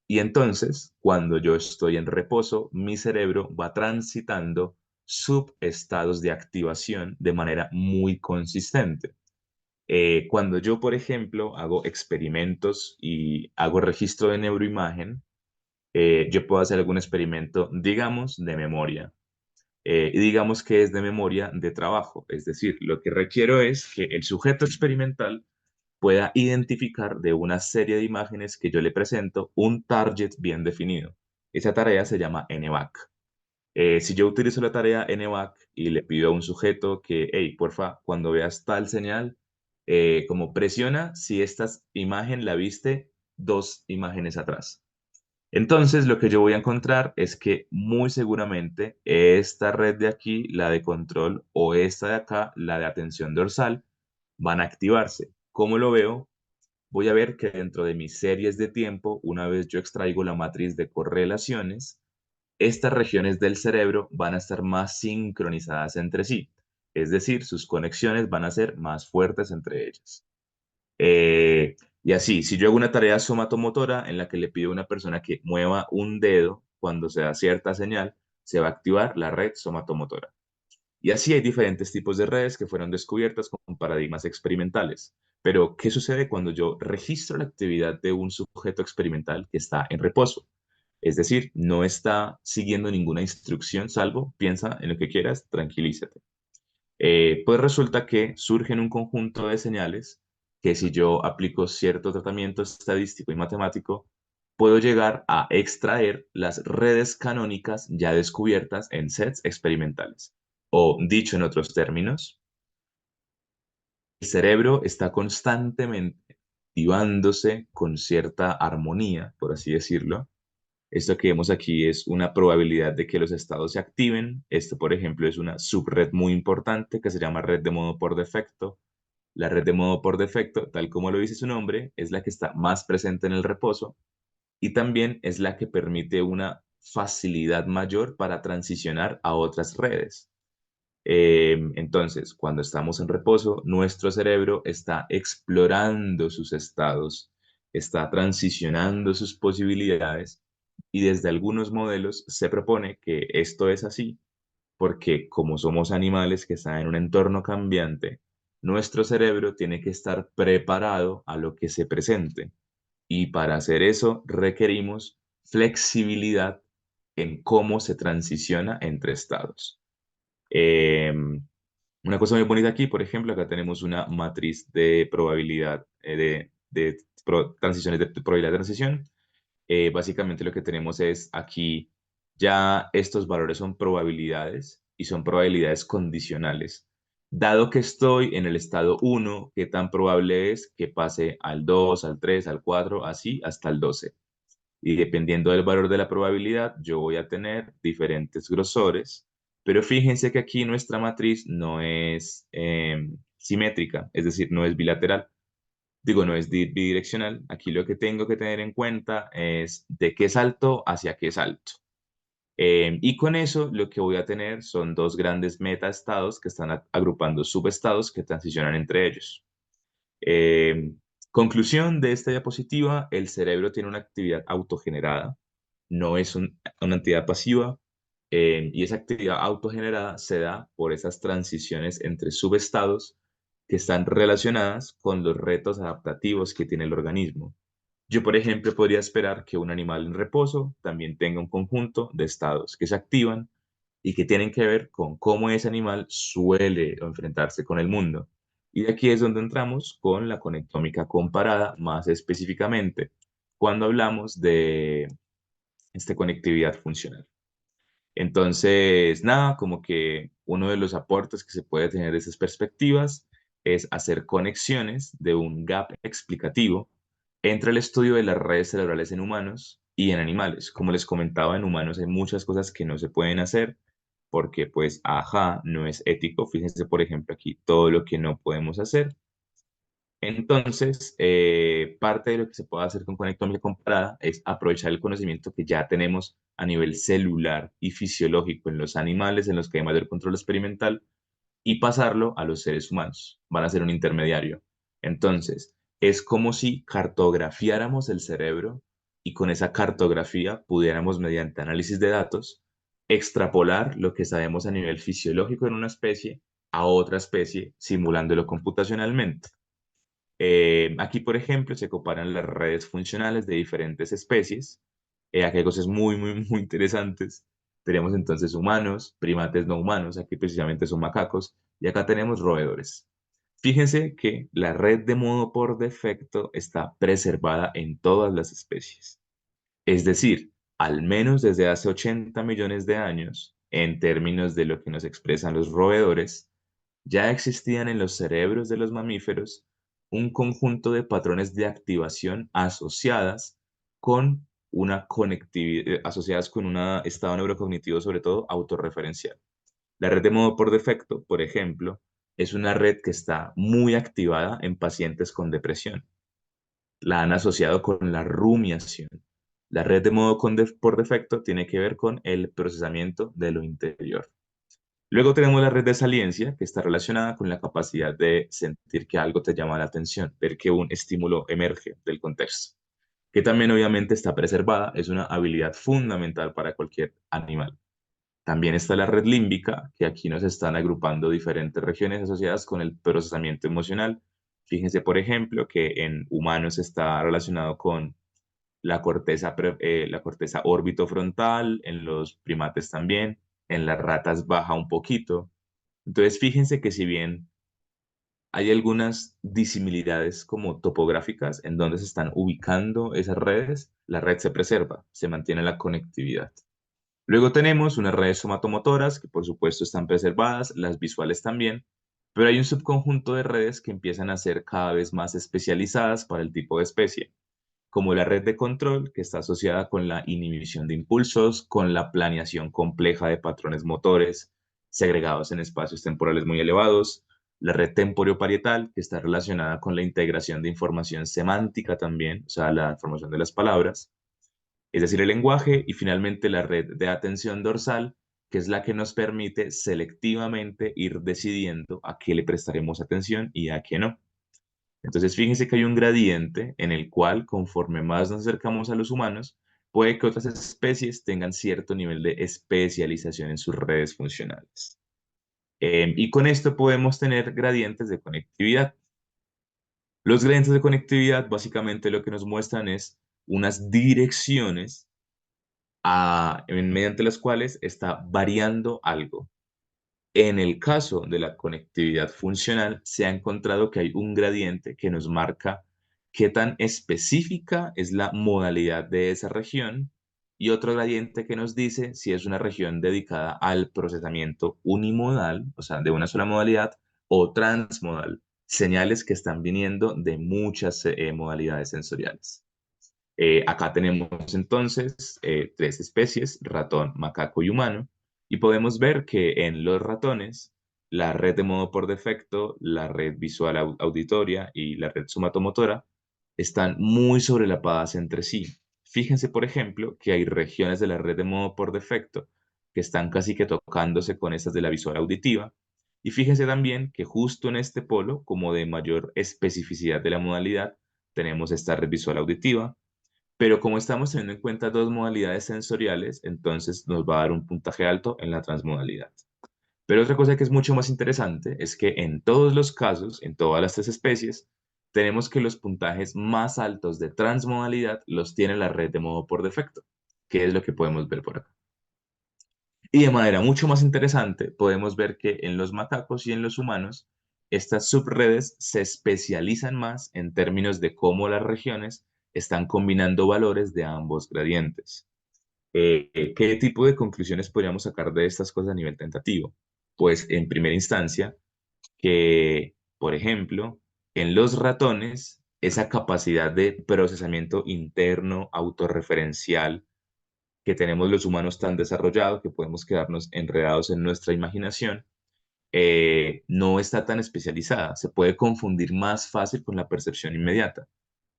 Y entonces, cuando yo estoy en reposo, mi cerebro va transitando subestados de activación de manera muy consistente. Cuando yo, por ejemplo, hago experimentos y hago registro de neuroimagen, yo puedo hacer algún experimento, digamos, de memoria y digamos que es de memoria de trabajo. Es decir, lo que requiero es que el sujeto experimental pueda identificar de una serie de imágenes que yo le presento un target bien definido. Esa tarea se llama NVAC. Si yo utilizo la tarea NVAC y le pido a un sujeto que, hey, porfa, cuando veas tal señal, como presiona si esta imagen la viste dos imágenes atrás. Entonces, lo que yo voy a encontrar es que muy seguramente esta red de aquí, la de control, o esta de acá, la de atención dorsal, van a activarse. ¿Cómo lo veo? Voy a ver que dentro de mis series de tiempo, una vez yo extraigo la matriz de correlaciones, estas regiones del cerebro van a estar más sincronizadas entre sí. Es decir, sus conexiones van a ser más fuertes entre ellas. Y así, si yo hago una tarea somatomotora en la que le pido a una persona que mueva un dedo cuando se da cierta señal, se va a activar la red somatomotora. Y así hay diferentes tipos de redes que fueron descubiertas con paradigmas experimentales. Pero, ¿qué sucede cuando yo registro la actividad de un sujeto experimental que está en reposo? Es decir, no está siguiendo ninguna instrucción, salvo piensa en lo que quieras, tranquilízate. Pues resulta que surgen un conjunto de señales que si yo aplico cierto tratamiento estadístico y matemático, puedo llegar a extraer las redes canónicas ya descubiertas en sets experimentales. O dicho en otros términos, el cerebro está constantemente activándose con cierta armonía, por así decirlo. Esto que vemos aquí es una probabilidad de que los estados se activen. Esto, por ejemplo, es una subred muy importante que se llama red de modo por defecto. La red de modo por defecto, tal como lo dice su nombre, es la que está más presente en el reposo y también es la que permite una facilidad mayor para transicionar a otras redes. Entonces, cuando estamos en reposo, nuestro cerebro está explorando sus estados, está transicionando sus posibilidades y desde algunos modelos se propone que esto es así porque como somos animales que están en un entorno cambiante, nuestro cerebro tiene que estar preparado a lo que se presente y para hacer eso requerimos flexibilidad en cómo se transiciona entre estados. Em, una cosa muy bonita aquí, por ejemplo, acá tenemos una matriz de probabilidad de transiciones de probabilidad de transición. Básicamente lo que tenemos es aquí ya estos valores son probabilidades y son probabilidades condicionales. Dado que estoy en el estado 1, ¿qué tan probable es que pase al 2, al 3, al 4, así hasta el 12? Y dependiendo del valor de la probabilidad, yo voy a tener diferentes grosores, pero fíjense que aquí nuestra matriz no es simétrica, es decir, no es bilateral. Digo, no es bidireccional. Aquí lo que tengo que tener en cuenta es de qué salto hacia qué salto. Y con eso lo que voy a tener son dos grandes metaestados que están agrupando subestados que transicionan entre ellos. Eh, Conclusión de esta diapositiva, el cerebro tiene una actividad autogenerada, no es una entidad pasiva, y esa actividad autogenerada se da por esas transiciones entre subestados que están relacionadas con los retos adaptativos que tiene el organismo. Yo, por ejemplo, podría esperar que un animal en reposo también tenga un conjunto de estados que se activan y que tienen que ver con cómo ese animal suele enfrentarse con el mundo. Y de aquí es donde entramos con la conectómica comparada, más específicamente cuando hablamos de conectividad funcional. Entonces, nada, como que uno de los aportes que se puede tener de esas perspectivas es hacer conexiones de un gap explicativo entre el estudio de las redes cerebrales en humanos y en animales. Como les comentaba, en humanos hay muchas cosas que no se pueden hacer porque, pues, ajá, no es ético. Fíjense, por ejemplo, aquí todo lo que no podemos hacer. Entonces, parte de lo que se puede hacer con conectómica comparada es aprovechar el conocimiento que ya tenemos a nivel celular y fisiológico en los animales en los que hay mayor control experimental y pasarlo a los seres humanos. Van a ser un intermediario. Entonces, es como si cartografiáramos el cerebro y con esa cartografía pudiéramos, mediante análisis de datos, extrapolar lo que sabemos a nivel fisiológico en una especie a otra especie, simulándolo computacionalmente. Aquí, por ejemplo, se comparan las redes funcionales de diferentes especies. Aquí hay cosas muy, muy, muy interesantes. Tenemos entonces humanos, primates no humanos, aquí precisamente son macacos, y acá tenemos roedores. Fíjense que la red de modo por defecto está preservada en todas las especies. Es decir, al menos desde hace 80 millones de años, en términos de lo que nos expresan los roedores, ya existían en los cerebros de los mamíferos un conjunto de patrones de activación asociadas con una conectividad, asociadas con un estado neurocognitivo, sobre todo autorreferencial. La red de modo por defecto, por ejemplo, es una red que está muy activada en pacientes con depresión. La han asociado con la rumiación. La red de modo por defecto tiene que ver con el procesamiento de lo interior. Luego tenemos la red de saliencia, que está relacionada con la capacidad de sentir que algo te llama la atención, ver que un estímulo emerge del contexto, que también obviamente está preservada, es una habilidad fundamental para cualquier animal. También está la red límbica, que aquí nos están agrupando diferentes regiones asociadas con el procesamiento emocional. Fíjense, por ejemplo, que en humanos está relacionado con la corteza orbitofrontal, en los primates también, en las ratas baja un poquito. Entonces, fíjense que si bien hay algunas disimilitudes como topográficas en donde se están ubicando esas redes, la red se preserva, se mantiene la conectividad. Luego tenemos unas redes somatomotoras que por supuesto están preservadas, las visuales también, pero hay un subconjunto de redes que empiezan a ser cada vez más especializadas para el tipo de especie, como la red de control, que está asociada con la inhibición de impulsos, con la planeación compleja de patrones motores segregados en espacios temporales muy elevados, la red temporio-parietal, que está relacionada con la integración de información semántica también, o sea, la información de las palabras, es decir, el lenguaje, y finalmente la red de atención dorsal, que es la que nos permite selectivamente ir decidiendo a qué le prestaremos atención y a qué no. Entonces, fíjense que hay un gradiente en el cual, conforme más nos acercamos a los humanos, puede que otras especies tengan cierto nivel de especialización en sus redes funcionales. Y con esto podemos tener gradientes de conectividad. Los gradientes de conectividad básicamente lo que nos muestran es unas direcciones mediante las cuales está variando algo. En el caso de la conectividad funcional, se ha encontrado que hay un gradiente que nos marca qué tan específica es la modalidad de esa región y otro gradiente que nos dice si es una región dedicada al procesamiento unimodal, o sea, de una sola modalidad, o transmodal, señales que están viniendo de muchas modalidades sensoriales. Acá tenemos entonces tres especies, ratón, macaco y humano, y podemos ver que en los ratones, la red de modo por defecto, la red visual auditoria y la red somatomotora están muy sobrelapadas entre sí. Fíjense, por ejemplo, que hay regiones de la red de modo por defecto que están casi que tocándose con estas de la visual auditiva, Y fíjense también que justo en este polo, como de mayor especificidad de la modalidad, tenemos esta red visual auditiva, pero como estamos teniendo en cuenta dos modalidades sensoriales, entonces nos va a dar un puntaje alto en la transmodalidad. Pero otra cosa que es mucho más interesante es que en todos los casos, en todas las tres especies, tenemos que los puntajes más altos de transmodalidad los tiene la red de modo por defecto, que es lo que podemos ver por acá. Y de manera mucho más interesante, podemos ver que en los macacos y en los humanos, estas subredes se especializan más en términos de cómo las regiones están combinando valores de ambos gradientes. ¿Qué tipo de conclusiones podríamos sacar de estas cosas a nivel tentativo? Pues en primera instancia, que, por ejemplo, en los ratones, esa capacidad de procesamiento interno autorreferencial que tenemos los humanos tan desarrollado que podemos quedarnos enredados en nuestra imaginación, no está tan especializada. Se puede confundir más fácil con la percepción inmediata.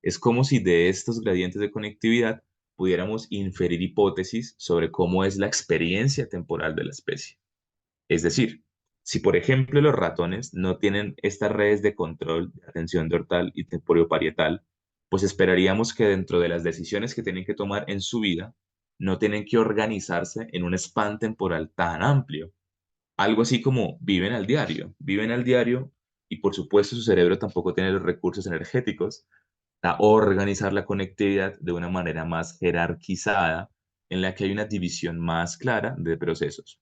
Es como si de estos gradientes de conectividad pudiéramos inferir hipótesis sobre cómo es la experiencia temporal de la especie. Es decir, si por ejemplo los ratones no tienen estas redes de control de atención dortal y temporoparietal, pues esperaríamos que dentro de las decisiones que tienen que tomar en su vida, no tienen que organizarse en un span temporal tan amplio. Algo así como viven al diario y por supuesto su cerebro tampoco tiene los recursos energéticos a organizar la conectividad de una manera más jerarquizada en la que hay una división más clara de procesos.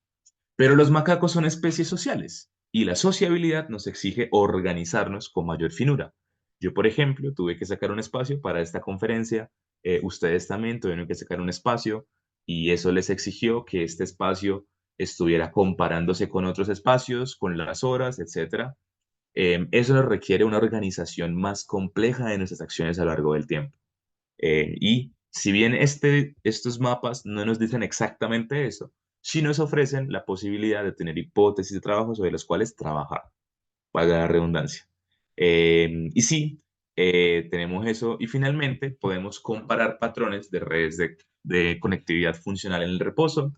Pero los macacos son especies sociales y la sociabilidad nos exige organizarnos con mayor finura. Yo, por ejemplo, tuve que sacar un espacio para esta conferencia, ustedes también tuvieron que sacar un espacio y eso les exigió que este espacio estuviera comparándose con otros espacios, con las horas, etcétera. Eso nos requiere una organización más compleja de nuestras acciones a lo largo del tiempo. Y si bien estos mapas no nos dicen exactamente eso, sí nos ofrecen la posibilidad de tener hipótesis de trabajo sobre los cuales trabajar, valga la redundancia. Y sí, tenemos eso. Y finalmente podemos comparar patrones de redes de conectividad funcional en el reposo,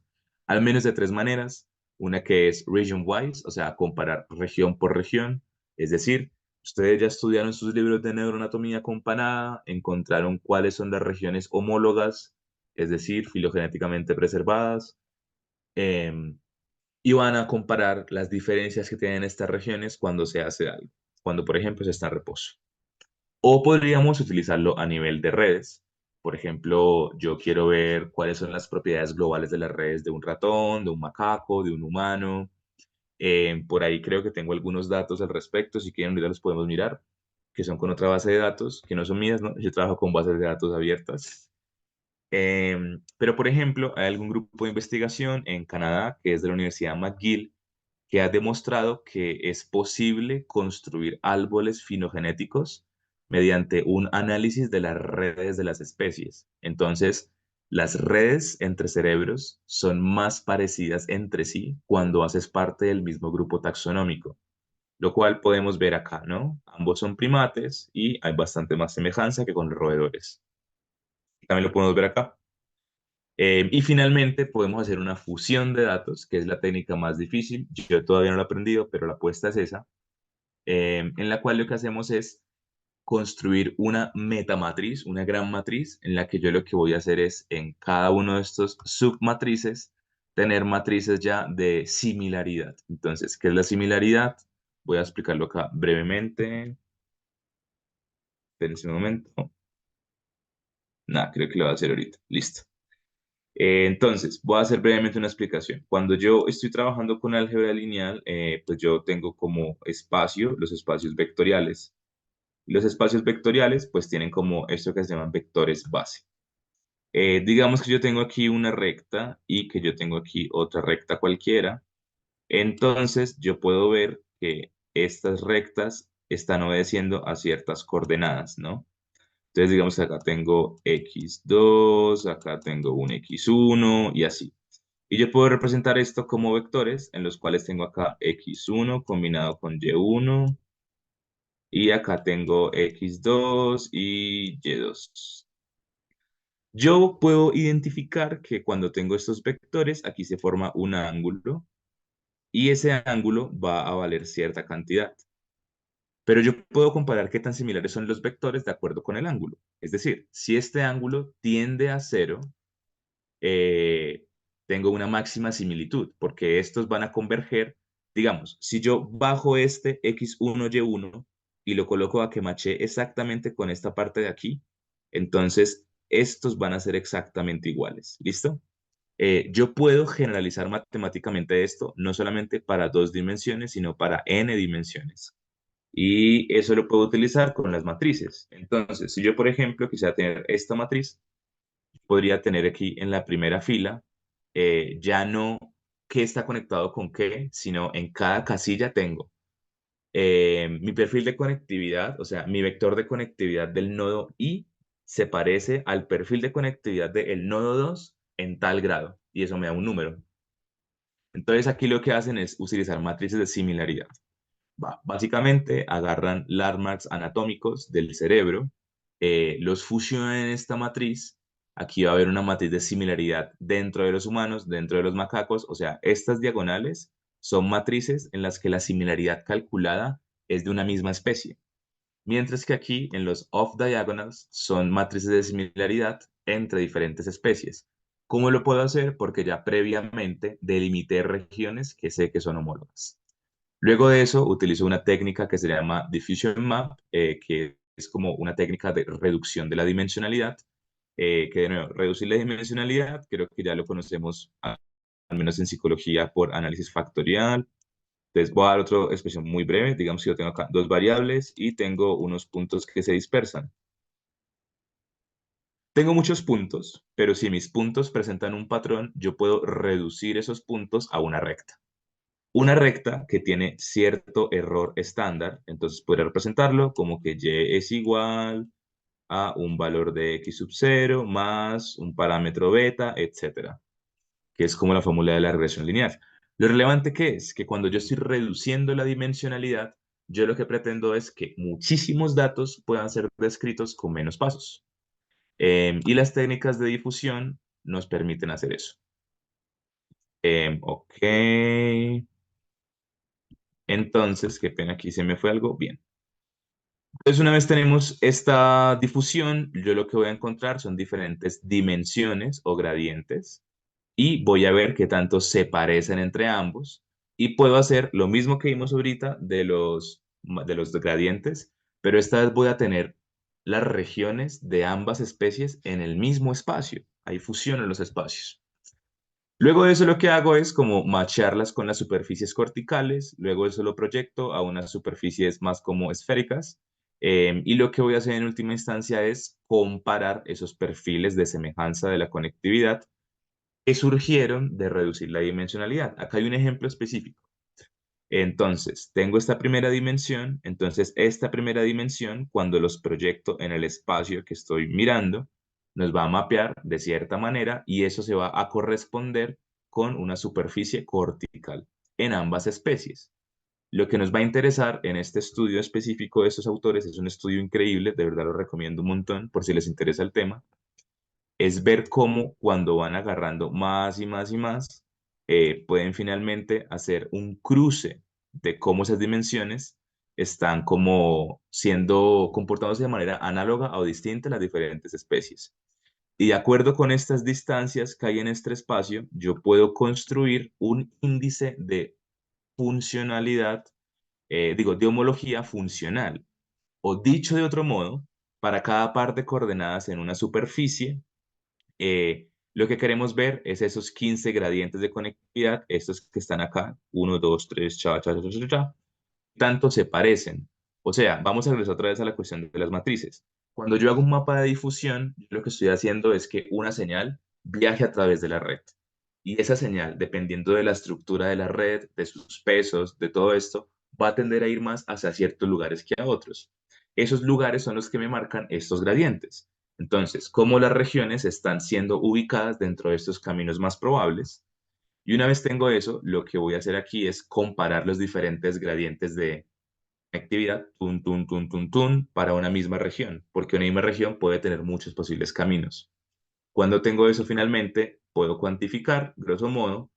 al menos de tres maneras. Una que es region-wise, o sea, comparar región por región, es decir, ustedes ya estudiaron sus libros de neuroanatomía comparada, encontraron cuáles son las regiones homólogas, es decir, filogenéticamente preservadas, em, y van a comparar las diferencias que tienen estas regiones cuando se hace algo, cuando por ejemplo se está en reposo. O podríamos utilizarlo a nivel de redes. Por ejemplo, yo quiero ver cuáles son las propiedades globales de las redes de un ratón, de un macaco, de un humano. Por ahí creo que tengo algunos datos al respecto. Si quieren, ahorita los podemos mirar, que son con otra base de datos, que no son mías, ¿no? Yo trabajo con bases de datos abiertas. Pero, por ejemplo, hay algún grupo de investigación en Canadá, que es de la Universidad McGill, que ha demostrado que es posible construir árboles filogenéticos mediante un análisis de las redes de las especies. Entonces, las redes entre cerebros son más parecidas entre sí cuando haces parte del mismo grupo taxonómico, lo cual podemos ver acá, ¿no? Ambos son primates y hay bastante más semejanza que con los roedores. También lo podemos ver acá. Y finalmente podemos hacer una fusión de datos, que es la técnica más difícil. Yo todavía no lo he aprendido, pero la apuesta es esa, en la cual lo que hacemos es construir una metamatriz, una gran matriz, en la que yo lo que voy a hacer es en cada uno de estos submatrices tener matrices ya de similaridad. Entonces, ¿qué es la similaridad? Voy a explicarlo acá brevemente. Esperen un momento. Nada, creo que lo voy a hacer ahorita. Listo. Entonces, voy a hacer brevemente una explicación. Cuando yo estoy trabajando con álgebra lineal, pues yo tengo como espacio los espacios vectoriales. Los espacios vectoriales pues tienen como esto que se llaman vectores base. Digamos que yo tengo aquí una recta y que yo tengo aquí otra recta cualquiera. Entonces, yo puedo ver que estas rectas están obedeciendo a ciertas coordenadas, ¿no? Entonces, digamos que acá tengo x2, acá tengo un x1 y así. Y yo puedo representar esto como vectores en los cuales tengo acá x1 combinado con y1 y acá tengo x2 y y2. Yo puedo identificar que cuando tengo estos vectores, aquí se forma un ángulo y ese ángulo va a valer cierta cantidad. Pero yo puedo comparar qué tan similares son los vectores de acuerdo con el ángulo. Es decir, si este ángulo tiende a cero, eh, tengo una máxima similitud, porque estos van a converger. Digamos, si yo bajo este x1y1 y lo coloco a que mache exactamente con esta parte de aquí, entonces estos van a ser exactamente iguales. ¿Listo? Yo puedo generalizar matemáticamente esto, no solamente para 2 dimensiones, sino para n dimensiones. Y eso lo puedo utilizar con las matrices. Entonces, si yo, por ejemplo, quisiera tener esta matriz, podría tener aquí en la primera fila, ya no qué está conectado con qué, sino en cada casilla tengo mi perfil de conectividad, o sea, mi vector de conectividad del nodo I se parece al perfil de conectividad del nodo 2 en tal grado, y eso me da un número. Entonces aquí lo que hacen es utilizar matrices de similaridad. Básicamente agarran landmarks anatómicos del cerebro, los fusionan en esta matriz. Aquí va a haber una matriz de similaridad dentro de los humanos, dentro de los macacos. O sea, estas diagonales son matrices en las que la similaridad calculada es de una misma especie. Mientras que aquí en los off diagonals son matrices de similaridad entre diferentes especies. ¿Cómo lo puedo hacer? Porque ya previamente delimité regiones que sé que son homólogas. Luego de eso, utilizo una técnica que se llama Diffusion Map, que es como una técnica de reducción de la dimensionalidad, que de nuevo, reducir la dimensionalidad, creo que ya lo conocemos al menos en psicología por análisis factorial. Entonces voy a dar otra expresión muy breve, digamos que yo tengo acá 2 variables y tengo unos puntos que se dispersan. Tengo muchos puntos, pero si mis puntos presentan un patrón, yo puedo reducir esos puntos a una recta. Una recta que tiene cierto error estándar, entonces podría representarlo como que y es igual a un valor de x sub 0 más un parámetro beta, etcétera, que es como la fórmula de la regresión lineal. Lo relevante que es que cuando yo estoy reduciendo la dimensionalidad, yo lo que pretendo es que muchísimos datos puedan ser descritos con menos pasos. Y las técnicas de difusión nos permiten hacer eso. Ok. Entonces, qué pena, aquí se me fue algo. Bien. Entonces, una vez tenemos esta difusión, yo lo que voy a encontrar son diferentes dimensiones o gradientes y voy a ver qué tanto se parecen entre ambos y puedo hacer lo mismo que vimos ahorita de los gradientes, pero esta vez voy a tener las regiones de ambas especies en el mismo espacio. Hay fusión en los espacios. Luego de eso lo que hago es como macharlas con las superficies corticales, luego eso lo proyecto a unas superficies más como esféricas, y lo que voy a hacer en última instancia es comparar esos perfiles de semejanza de la conectividad que surgieron de reducir la dimensionalidad. Acá hay un ejemplo específico. Entonces, tengo esta primera dimensión, entonces esta primera dimensión, cuando los proyecto en el espacio que estoy mirando, nos va a mapear de cierta manera y eso se va a corresponder con una superficie cortical en ambas especies. Lo que nos va a interesar en este estudio específico de estos autores, es un estudio increíble, de verdad lo recomiendo un montón por si les interesa el tema, es ver cómo cuando van agarrando más y más y más, pueden finalmente hacer un cruce de cómo esas dimensiones están como siendo, comportándose de manera análoga o distinta en las diferentes especies. Y de acuerdo con estas distancias que hay en este espacio, yo puedo construir un índice de funcionalidad, de homología funcional. O dicho de otro modo, para cada par de coordenadas en una superficie, lo que queremos ver es esos 15 gradientes de conectividad, estos que están acá, 1, 2, 3, cha, cha, cha, cha, cha, tanto se parecen. O sea, vamos a regresar otra vez a la cuestión de las matrices. Cuando yo hago un mapa de difusión, lo que estoy haciendo es que una señal viaje a través de la red. Y esa señal, dependiendo de la estructura de la red, de sus pesos, de todo esto, va a tender a ir más hacia ciertos lugares que a otros. Esos lugares son los que me marcan estos gradientes. Entonces, cómo las regiones están siendo ubicadas dentro de estos caminos más probables. Y una vez tengo eso, lo que voy a hacer aquí es comparar los diferentes gradientes de actividad, tun, tun, tun, tun, tun, para una misma región, porque una misma región puede tener muchos posibles caminos. Cuando tengo eso finalmente, puedo cuantificar, grosso modo,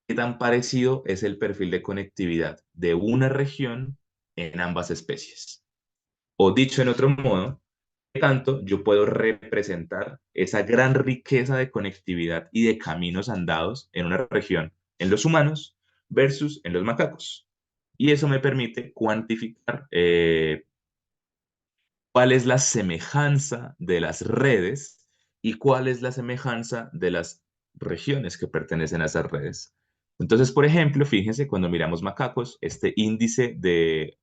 qué tan parecido es el perfil de conectividad de una región en ambas especies. O dicho en otro modo, qué tanto yo puedo representar esa gran riqueza de conectividad y de caminos andados en una región en los humanos versus en los macacos. Y eso me permite cuantificar cuál es la semejanza de las redes y cuál es la semejanza de las regiones que pertenecen a esas redes. Entonces, por ejemplo, fíjense, cuando miramos macacos, este índice de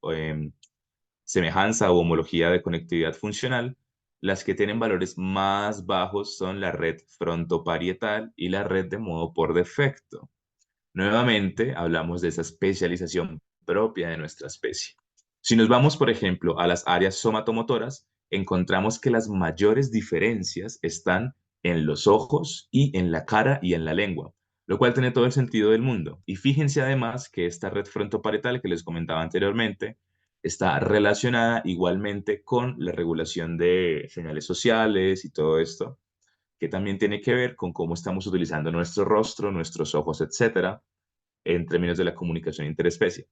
semejanza o homología de conectividad funcional, las que tienen valores más bajos son la red frontoparietal y la red de modo por defecto. Nuevamente, hablamos de esa especialización propia de nuestra especie. Si nos vamos, por ejemplo, a las áreas somatomotoras, encontramos que las mayores diferencias están en los ojos y en la cara y en la lengua, lo cual tiene todo el sentido del mundo. Y fíjense además que esta red frontoparietal que les comentaba anteriormente está relacionada igualmente con la regulación de señales sociales y todo esto, que también tiene que ver con cómo estamos utilizando nuestro rostro, nuestros ojos, etcétera, en términos de la comunicación intraespecie.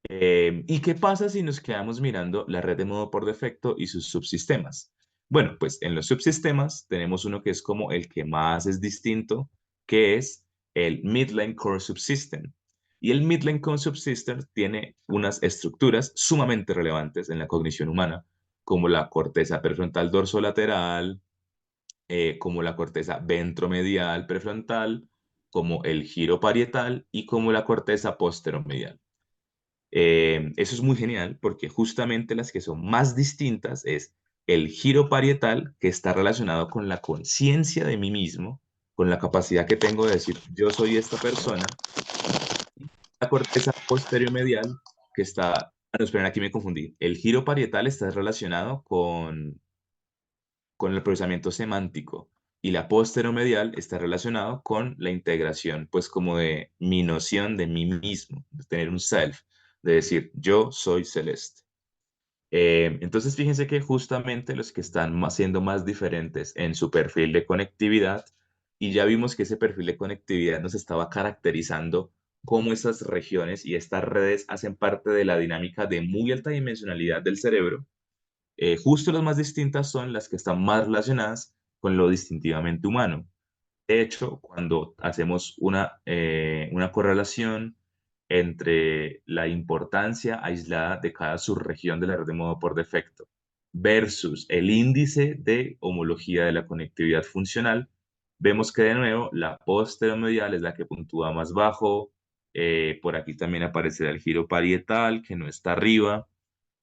¿Y qué pasa si nos quedamos mirando la red de modo por defecto y sus subsistemas? Bueno, pues en los subsistemas tenemos uno que es como el que más es distinto, que es el Midline Core Subsystem. Y el Midline Core Subsystem tiene unas estructuras sumamente relevantes en la cognición humana, como la corteza prefrontal dorsolateral, como la corteza ventromedial prefrontal, como el giro parietal y como la corteza posteromedial. Eso es muy genial porque justamente las que son más distintas es el giro parietal, que está relacionado con la conciencia de mí mismo, con la capacidad que tengo de decir yo soy esta persona, la corteza posterior-medial, que está, no, esperen, aquí me confundí. El giro parietal está relacionado con el procesamiento semántico y la posteromedial está relacionado con la integración, pues como de mi noción de mí mismo, de tener un self, de decir yo soy Celeste. Entonces fíjense que justamente los que están siendo más diferentes en su perfil de conectividad, y ya vimos que ese perfil de conectividad nos estaba caracterizando cómo esas regiones y estas redes hacen parte de la dinámica de muy alta dimensionalidad del cerebro. Justo las más distintas son las que están más relacionadas con lo distintivamente humano. De hecho, cuando hacemos una correlación entre la importancia aislada de cada subregión de la red de modo por defecto versus el índice de homología de la conectividad funcional, vemos que de nuevo la posteromedial es la que puntúa más bajo. Por aquí también aparecerá el giro parietal, que no está arriba.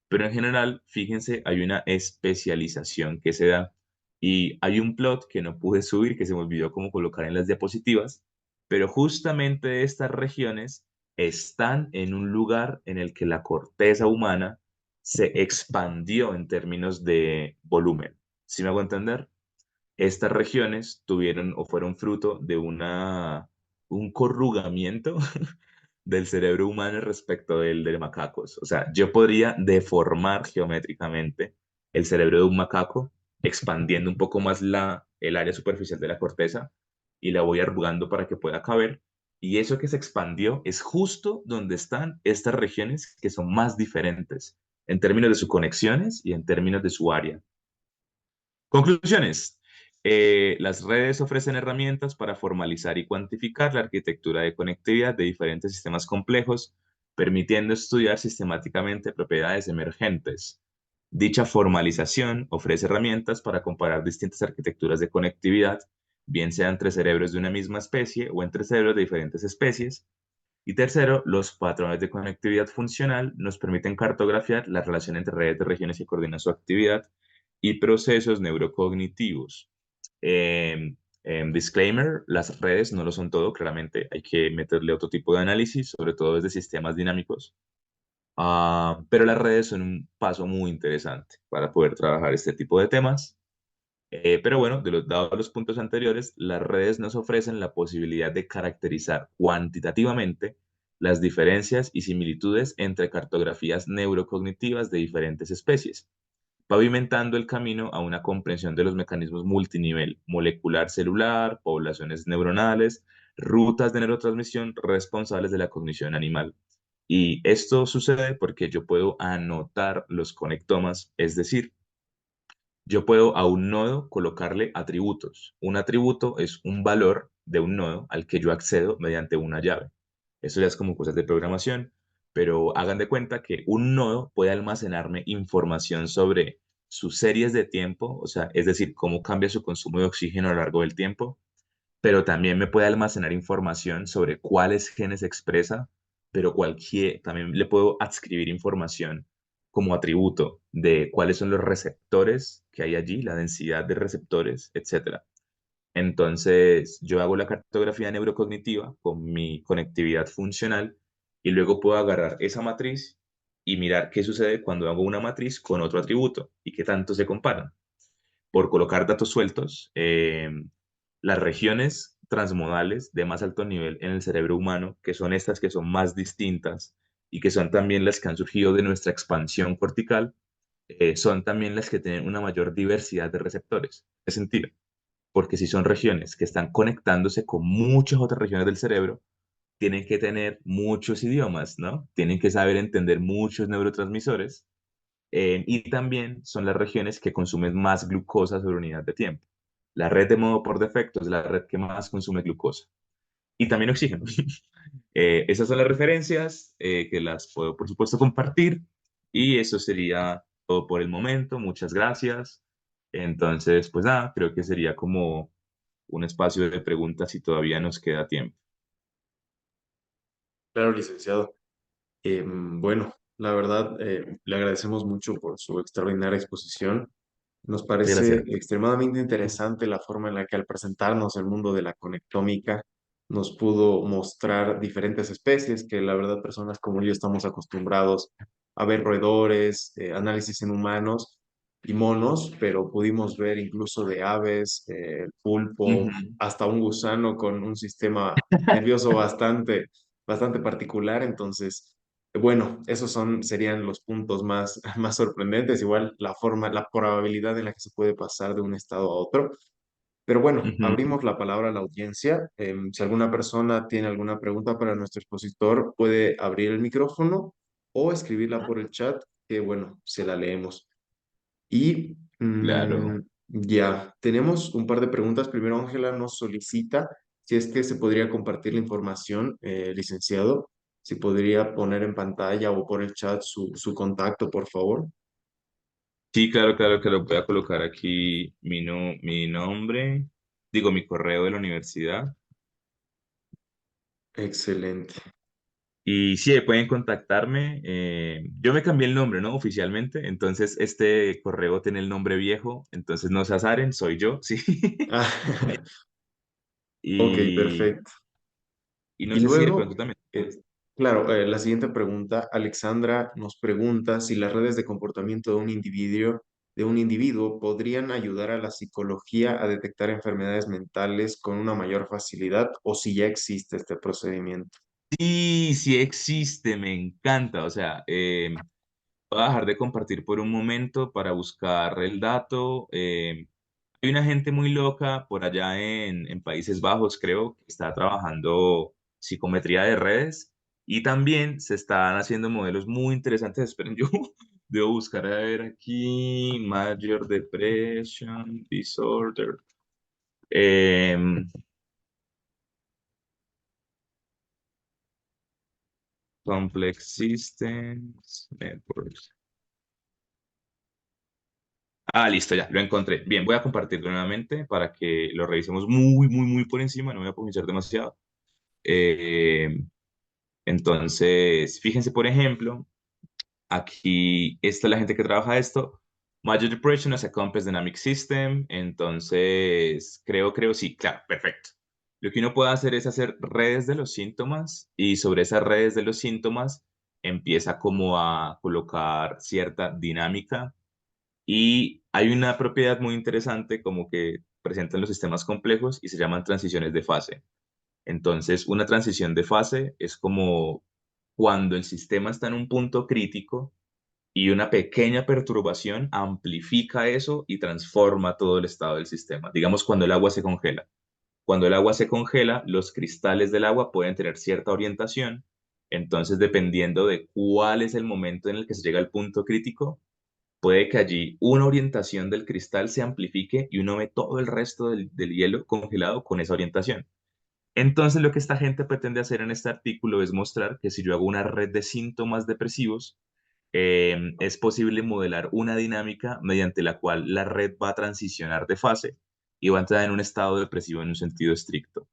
Pero en general, fíjense, hay una especialización que se da y hay un plot que no pude subir, que se me olvidó cómo colocar en las diapositivas, pero justamente estas regiones están en un lugar en el que la corteza humana se expandió en términos de volumen. ¿Sí me hago entender? Estas regiones tuvieron o fueron fruto de un corrugamiento del cerebro humano respecto del de macacos. O sea, yo podría deformar geométricamente el cerebro de un macaco, expandiendo un poco más el área superficial de la corteza y la voy arrugando para que pueda caber. Y eso que se expandió es justo donde están estas regiones que son más diferentes en términos de sus conexiones y en términos de su área. Conclusiones. Las redes ofrecen herramientas para formalizar y cuantificar la arquitectura de conectividad de diferentes sistemas complejos, permitiendo estudiar sistemáticamente propiedades emergentes. Dicha formalización ofrece herramientas para comparar distintas arquitecturas de conectividad, bien sea entre cerebros de una misma especie o entre cerebros de diferentes especies. Y tercero, los patrones de conectividad funcional nos permiten cartografiar la relación entre redes de regiones que coordinan su actividad y procesos neurocognitivos. Disclaimer, las redes no lo son todo, claramente hay que meterle otro tipo de análisis, sobre todo desde sistemas dinámicos. Pero las redes son un paso muy interesante para poder trabajar este tipo de temas. Pero bueno, dados los puntos anteriores, las redes nos ofrecen la posibilidad de caracterizar cuantitativamente las diferencias y similitudes entre cartografías neurocognitivas de diferentes especies, pavimentando el camino a una comprensión de los mecanismos multinivel, molecular celular, poblaciones neuronales, rutas de neurotransmisión responsables de la cognición animal. Y esto sucede porque yo puedo anotar los conectomas, es decir, yo puedo a un nodo colocarle atributos. Un atributo es un valor de un nodo al que yo accedo mediante una llave. Eso ya es como cosas de programación, pero hagan de cuenta que un nodo puede almacenarme información sobre sus series de tiempo, o sea, es decir, cómo cambia su consumo de oxígeno a lo largo del tiempo, pero también me puede almacenar información sobre cuáles genes expresa, pero también le puedo adscribir información como atributo de cuáles son los receptores que hay allí, la densidad de receptores, etcétera. Entonces, yo hago la cartografía neurocognitiva con mi conectividad funcional y luego puedo agarrar esa matriz y mirar qué sucede cuando hago una matriz con otro atributo y qué tanto se comparan. Por colocar datos sueltos, las regiones transmodales de más alto nivel en el cerebro humano, que son estas que son más distintas y que son también las que han surgido de nuestra expansión cortical, son también las que tienen una mayor diversidad de receptores. ¿Qué sentido? Porque si son regiones que están conectándose con muchas otras regiones del cerebro, tienen que tener muchos idiomas, ¿no? Tienen que saber entender muchos neurotransmisores y también son las regiones que consumen más glucosa sobre unidad de tiempo. La red de modo por defecto es la red que más consume glucosa y también oxígeno. Esas son las referencias que las puedo, por supuesto, compartir y eso sería todo por el momento. Muchas gracias. Entonces, pues nada, creo que sería como un espacio de preguntas si todavía nos queda tiempo. Claro, licenciado. Bueno, la verdad, le agradecemos mucho por su extraordinaria exposición. Nos parece Gracias. extremadamente interesante la forma en la que al presentarnos el mundo de la conectómica nos pudo mostrar diferentes especies que la verdad personas como yo estamos acostumbrados a ver roedores, análisis en humanos y monos, pero pudimos ver incluso de aves, el pulpo, Ujú. hasta un gusano con un sistema nervioso bastante particular. Entonces, bueno, esos serían los puntos más, más sorprendentes, igual la forma, la probabilidad en la que se puede pasar de un estado a otro. Pero bueno, Ujú. abrimos la palabra a la audiencia. Si alguna persona tiene alguna pregunta para nuestro expositor, puede abrir el micrófono o escribirla por el chat, que bueno, se la leemos. Y Claro. ya, tenemos un par de preguntas. Primero, Ángela nos solicita si es que se podría compartir la información, licenciado, si podría poner en pantalla o por el chat su contacto, por favor. Sí, claro, claro que lo voy a colocar aquí mi nombre, digo mi correo de la universidad. Excelente. Y sí, pueden contactarme. Yo me cambié el nombre, ¿no? Oficialmente. Entonces, este correo tiene el nombre viejo. Entonces, no se azaren, soy yo, sí. Ah, ok, Y, perfecto. y no Y sé si de pronto luego, también. claro, la siguiente pregunta, Alexandra nos pregunta si las redes de comportamiento de un individuo podrían ayudar a la psicología a detectar enfermedades mentales con una mayor facilidad o si ya existe este procedimiento. Sí, sí existe, me encanta. O sea, voy a dejar de compartir por un momento para buscar el dato. Hay una gente muy loca por allá en Países Bajos, creo, que está trabajando psicometría de redes y también se están haciendo modelos muy interesantes. Esperen, yo debo buscar a ver aquí, Major Depression Disorder, em, Complex Systems Networks. Ah, listo, ya, lo encontré. Bien, voy a compartirlo nuevamente para que lo revisemos muy, muy, muy por encima, no voy a profundizar demasiado. Eh, entonces, fíjense, por ejemplo, aquí está la gente que trabaja esto. Major Depression as a Complex Dynamic System. Entonces, sí, claro, perfecto. Lo que uno puede hacer es hacer redes de los síntomas y sobre esas redes de los síntomas empieza como a colocar cierta dinámica y hay una propiedad muy interesante como que presentan los sistemas complejos y se llaman transiciones de fase. Entonces, una transición de fase es como cuando el sistema está en un punto crítico y una pequeña perturbación amplifica eso y transforma todo el estado del sistema. Digamos, cuando el agua se congela. Cuando el agua se congela, los cristales del agua pueden tener cierta orientación. Entonces, dependiendo de cuál es el momento en el que se llega al punto crítico, puede que allí una orientación del cristal se amplifique y uno ve todo el resto del hielo congelado con esa orientación. Entonces, lo que esta gente pretende hacer en este artículo es mostrar que si yo hago una red de síntomas depresivos, es posible modelar una dinámica mediante la cual la red va a transicionar de fase y va a entrar en un estado depresivo en un sentido estricto.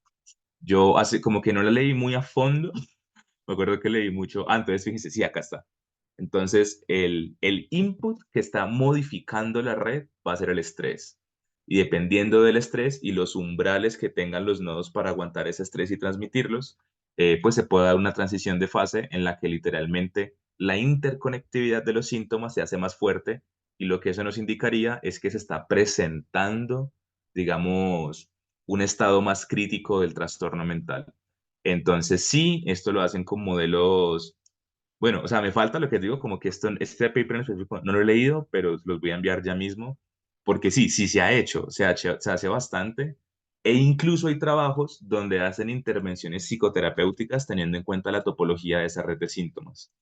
Yo hace como que no la leí muy a fondo, me acuerdo que leí mucho antes, fíjense, sí, acá está. Entonces, el input que está modificando la red va a ser el estrés. Y dependiendo del estrés y los umbrales que tengan los nodos para aguantar ese estrés y transmitirlos, pues se puede dar una transición de fase en la que literalmente la interconectividad de los síntomas se hace más fuerte y lo que eso nos indicaría es que se está presentando, digamos, un estado más crítico del trastorno mental. Entonces, sí, esto lo hacen con modelos, bueno, o sea, me falta lo que digo, como que este paper en específico no lo he leído, pero los voy a enviar ya mismo, porque sí, sí se ha hecho, se hace bastante, e incluso hay trabajos donde hacen intervenciones psicoterapéuticas teniendo en cuenta la topología de esa red de síntomas.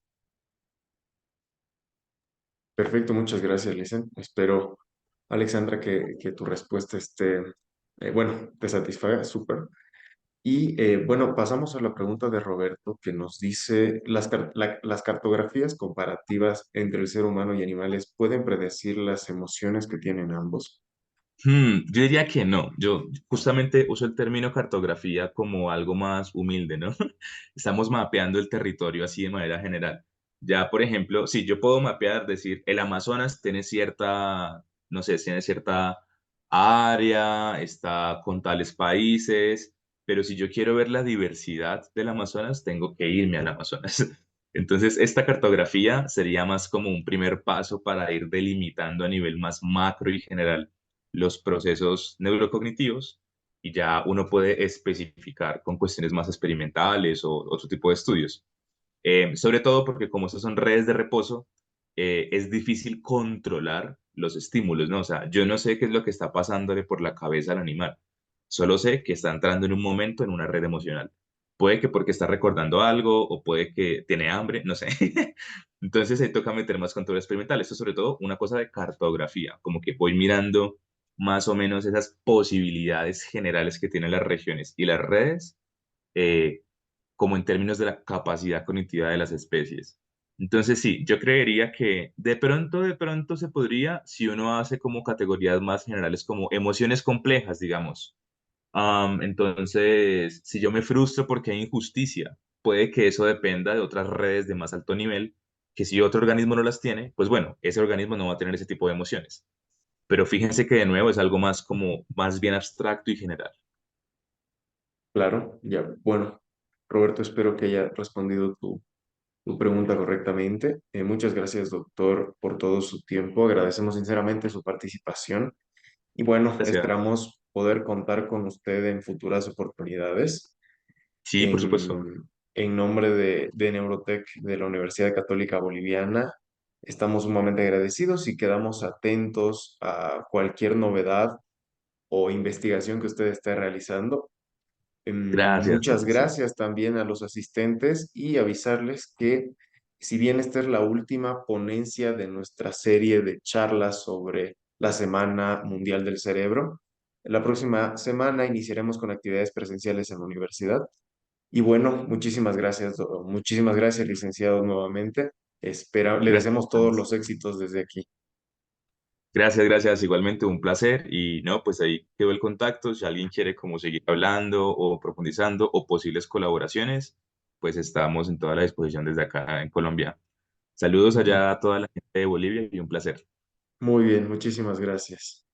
Perfecto, muchas gracias, Licen. Espero, Alexandra, que tu respuesta esté, bueno, te satisfaga, súper. Y bueno, pasamos a la pregunta de Roberto, que nos dice, las cartografías comparativas entre el ser humano y animales pueden predecir las emociones que tienen ambos. Yo diría que no. Yo justamente uso el término cartografía como algo más humilde, ¿no? Estamos mapeando el territorio así de manera general. Ya, por ejemplo, si yo puedo mapear, decir, el Amazonas tiene cierta, no sé, tiene cierta área, está con tales países, pero si yo quiero ver la diversidad del Amazonas, tengo que irme al Amazonas. Entonces, esta cartografía sería más como un primer paso para ir delimitando a nivel más macro y general los procesos neurocognitivos y ya uno puede especificar con cuestiones más experimentales o otro tipo de estudios. Sobre todo porque como estas son redes de reposo, es difícil controlar los estímulos, ¿no? O sea, yo no sé qué es lo que está pasándole por la cabeza al animal, solo sé que está entrando en un momento en una red emocional. Puede que porque está recordando algo o puede que tiene hambre, no sé. Entonces ahí toca meter más control experimental. Esto es sobre todo una cosa de cartografía, como que voy mirando más o menos esas posibilidades generales que tienen las regiones y las redes, eh, como en términos de la capacidad cognitiva de las especies. Entonces sí, yo creería que de pronto se podría, si uno hace como categorías más generales, como emociones complejas, digamos. Entonces, si yo me frustro porque hay injusticia, puede que eso dependa de otras redes de más alto nivel, que si otro organismo no las tiene, pues bueno, ese organismo no va a tener ese tipo de emociones. Pero fíjense que de nuevo es algo más como, más bien abstracto y general. Claro, ya. Bueno, Roberto, espero que haya respondido tu pregunta correctamente. Muchas gracias, doctor, por todo su tiempo. Agradecemos sinceramente su participación y bueno, Gracias. esperamos poder contar con usted en futuras oportunidades. Sí, por supuesto. En nombre de Neurotech de la Universidad Católica Boliviana, estamos sumamente agradecidos y quedamos atentos a cualquier novedad o investigación que usted esté realizando. Gracias, Muchas profesor. gracias también a los asistentes y avisarles que si bien esta es la última ponencia de nuestra serie de charlas sobre la Semana Mundial del Cerebro, la próxima semana iniciaremos con actividades presenciales en la universidad. Y bueno, muchísimas gracias, licenciado, nuevamente. Le Gracias. deseamos todos los éxitos desde aquí. Gracias, gracias. Igualmente un placer. Y no, pues ahí quedó el contacto. Si alguien quiere como seguir hablando o profundizando o posibles colaboraciones, pues estamos en toda la disposición desde acá en Colombia. Saludos allá a toda la gente de Bolivia y un placer. Muy bien, muchísimas gracias.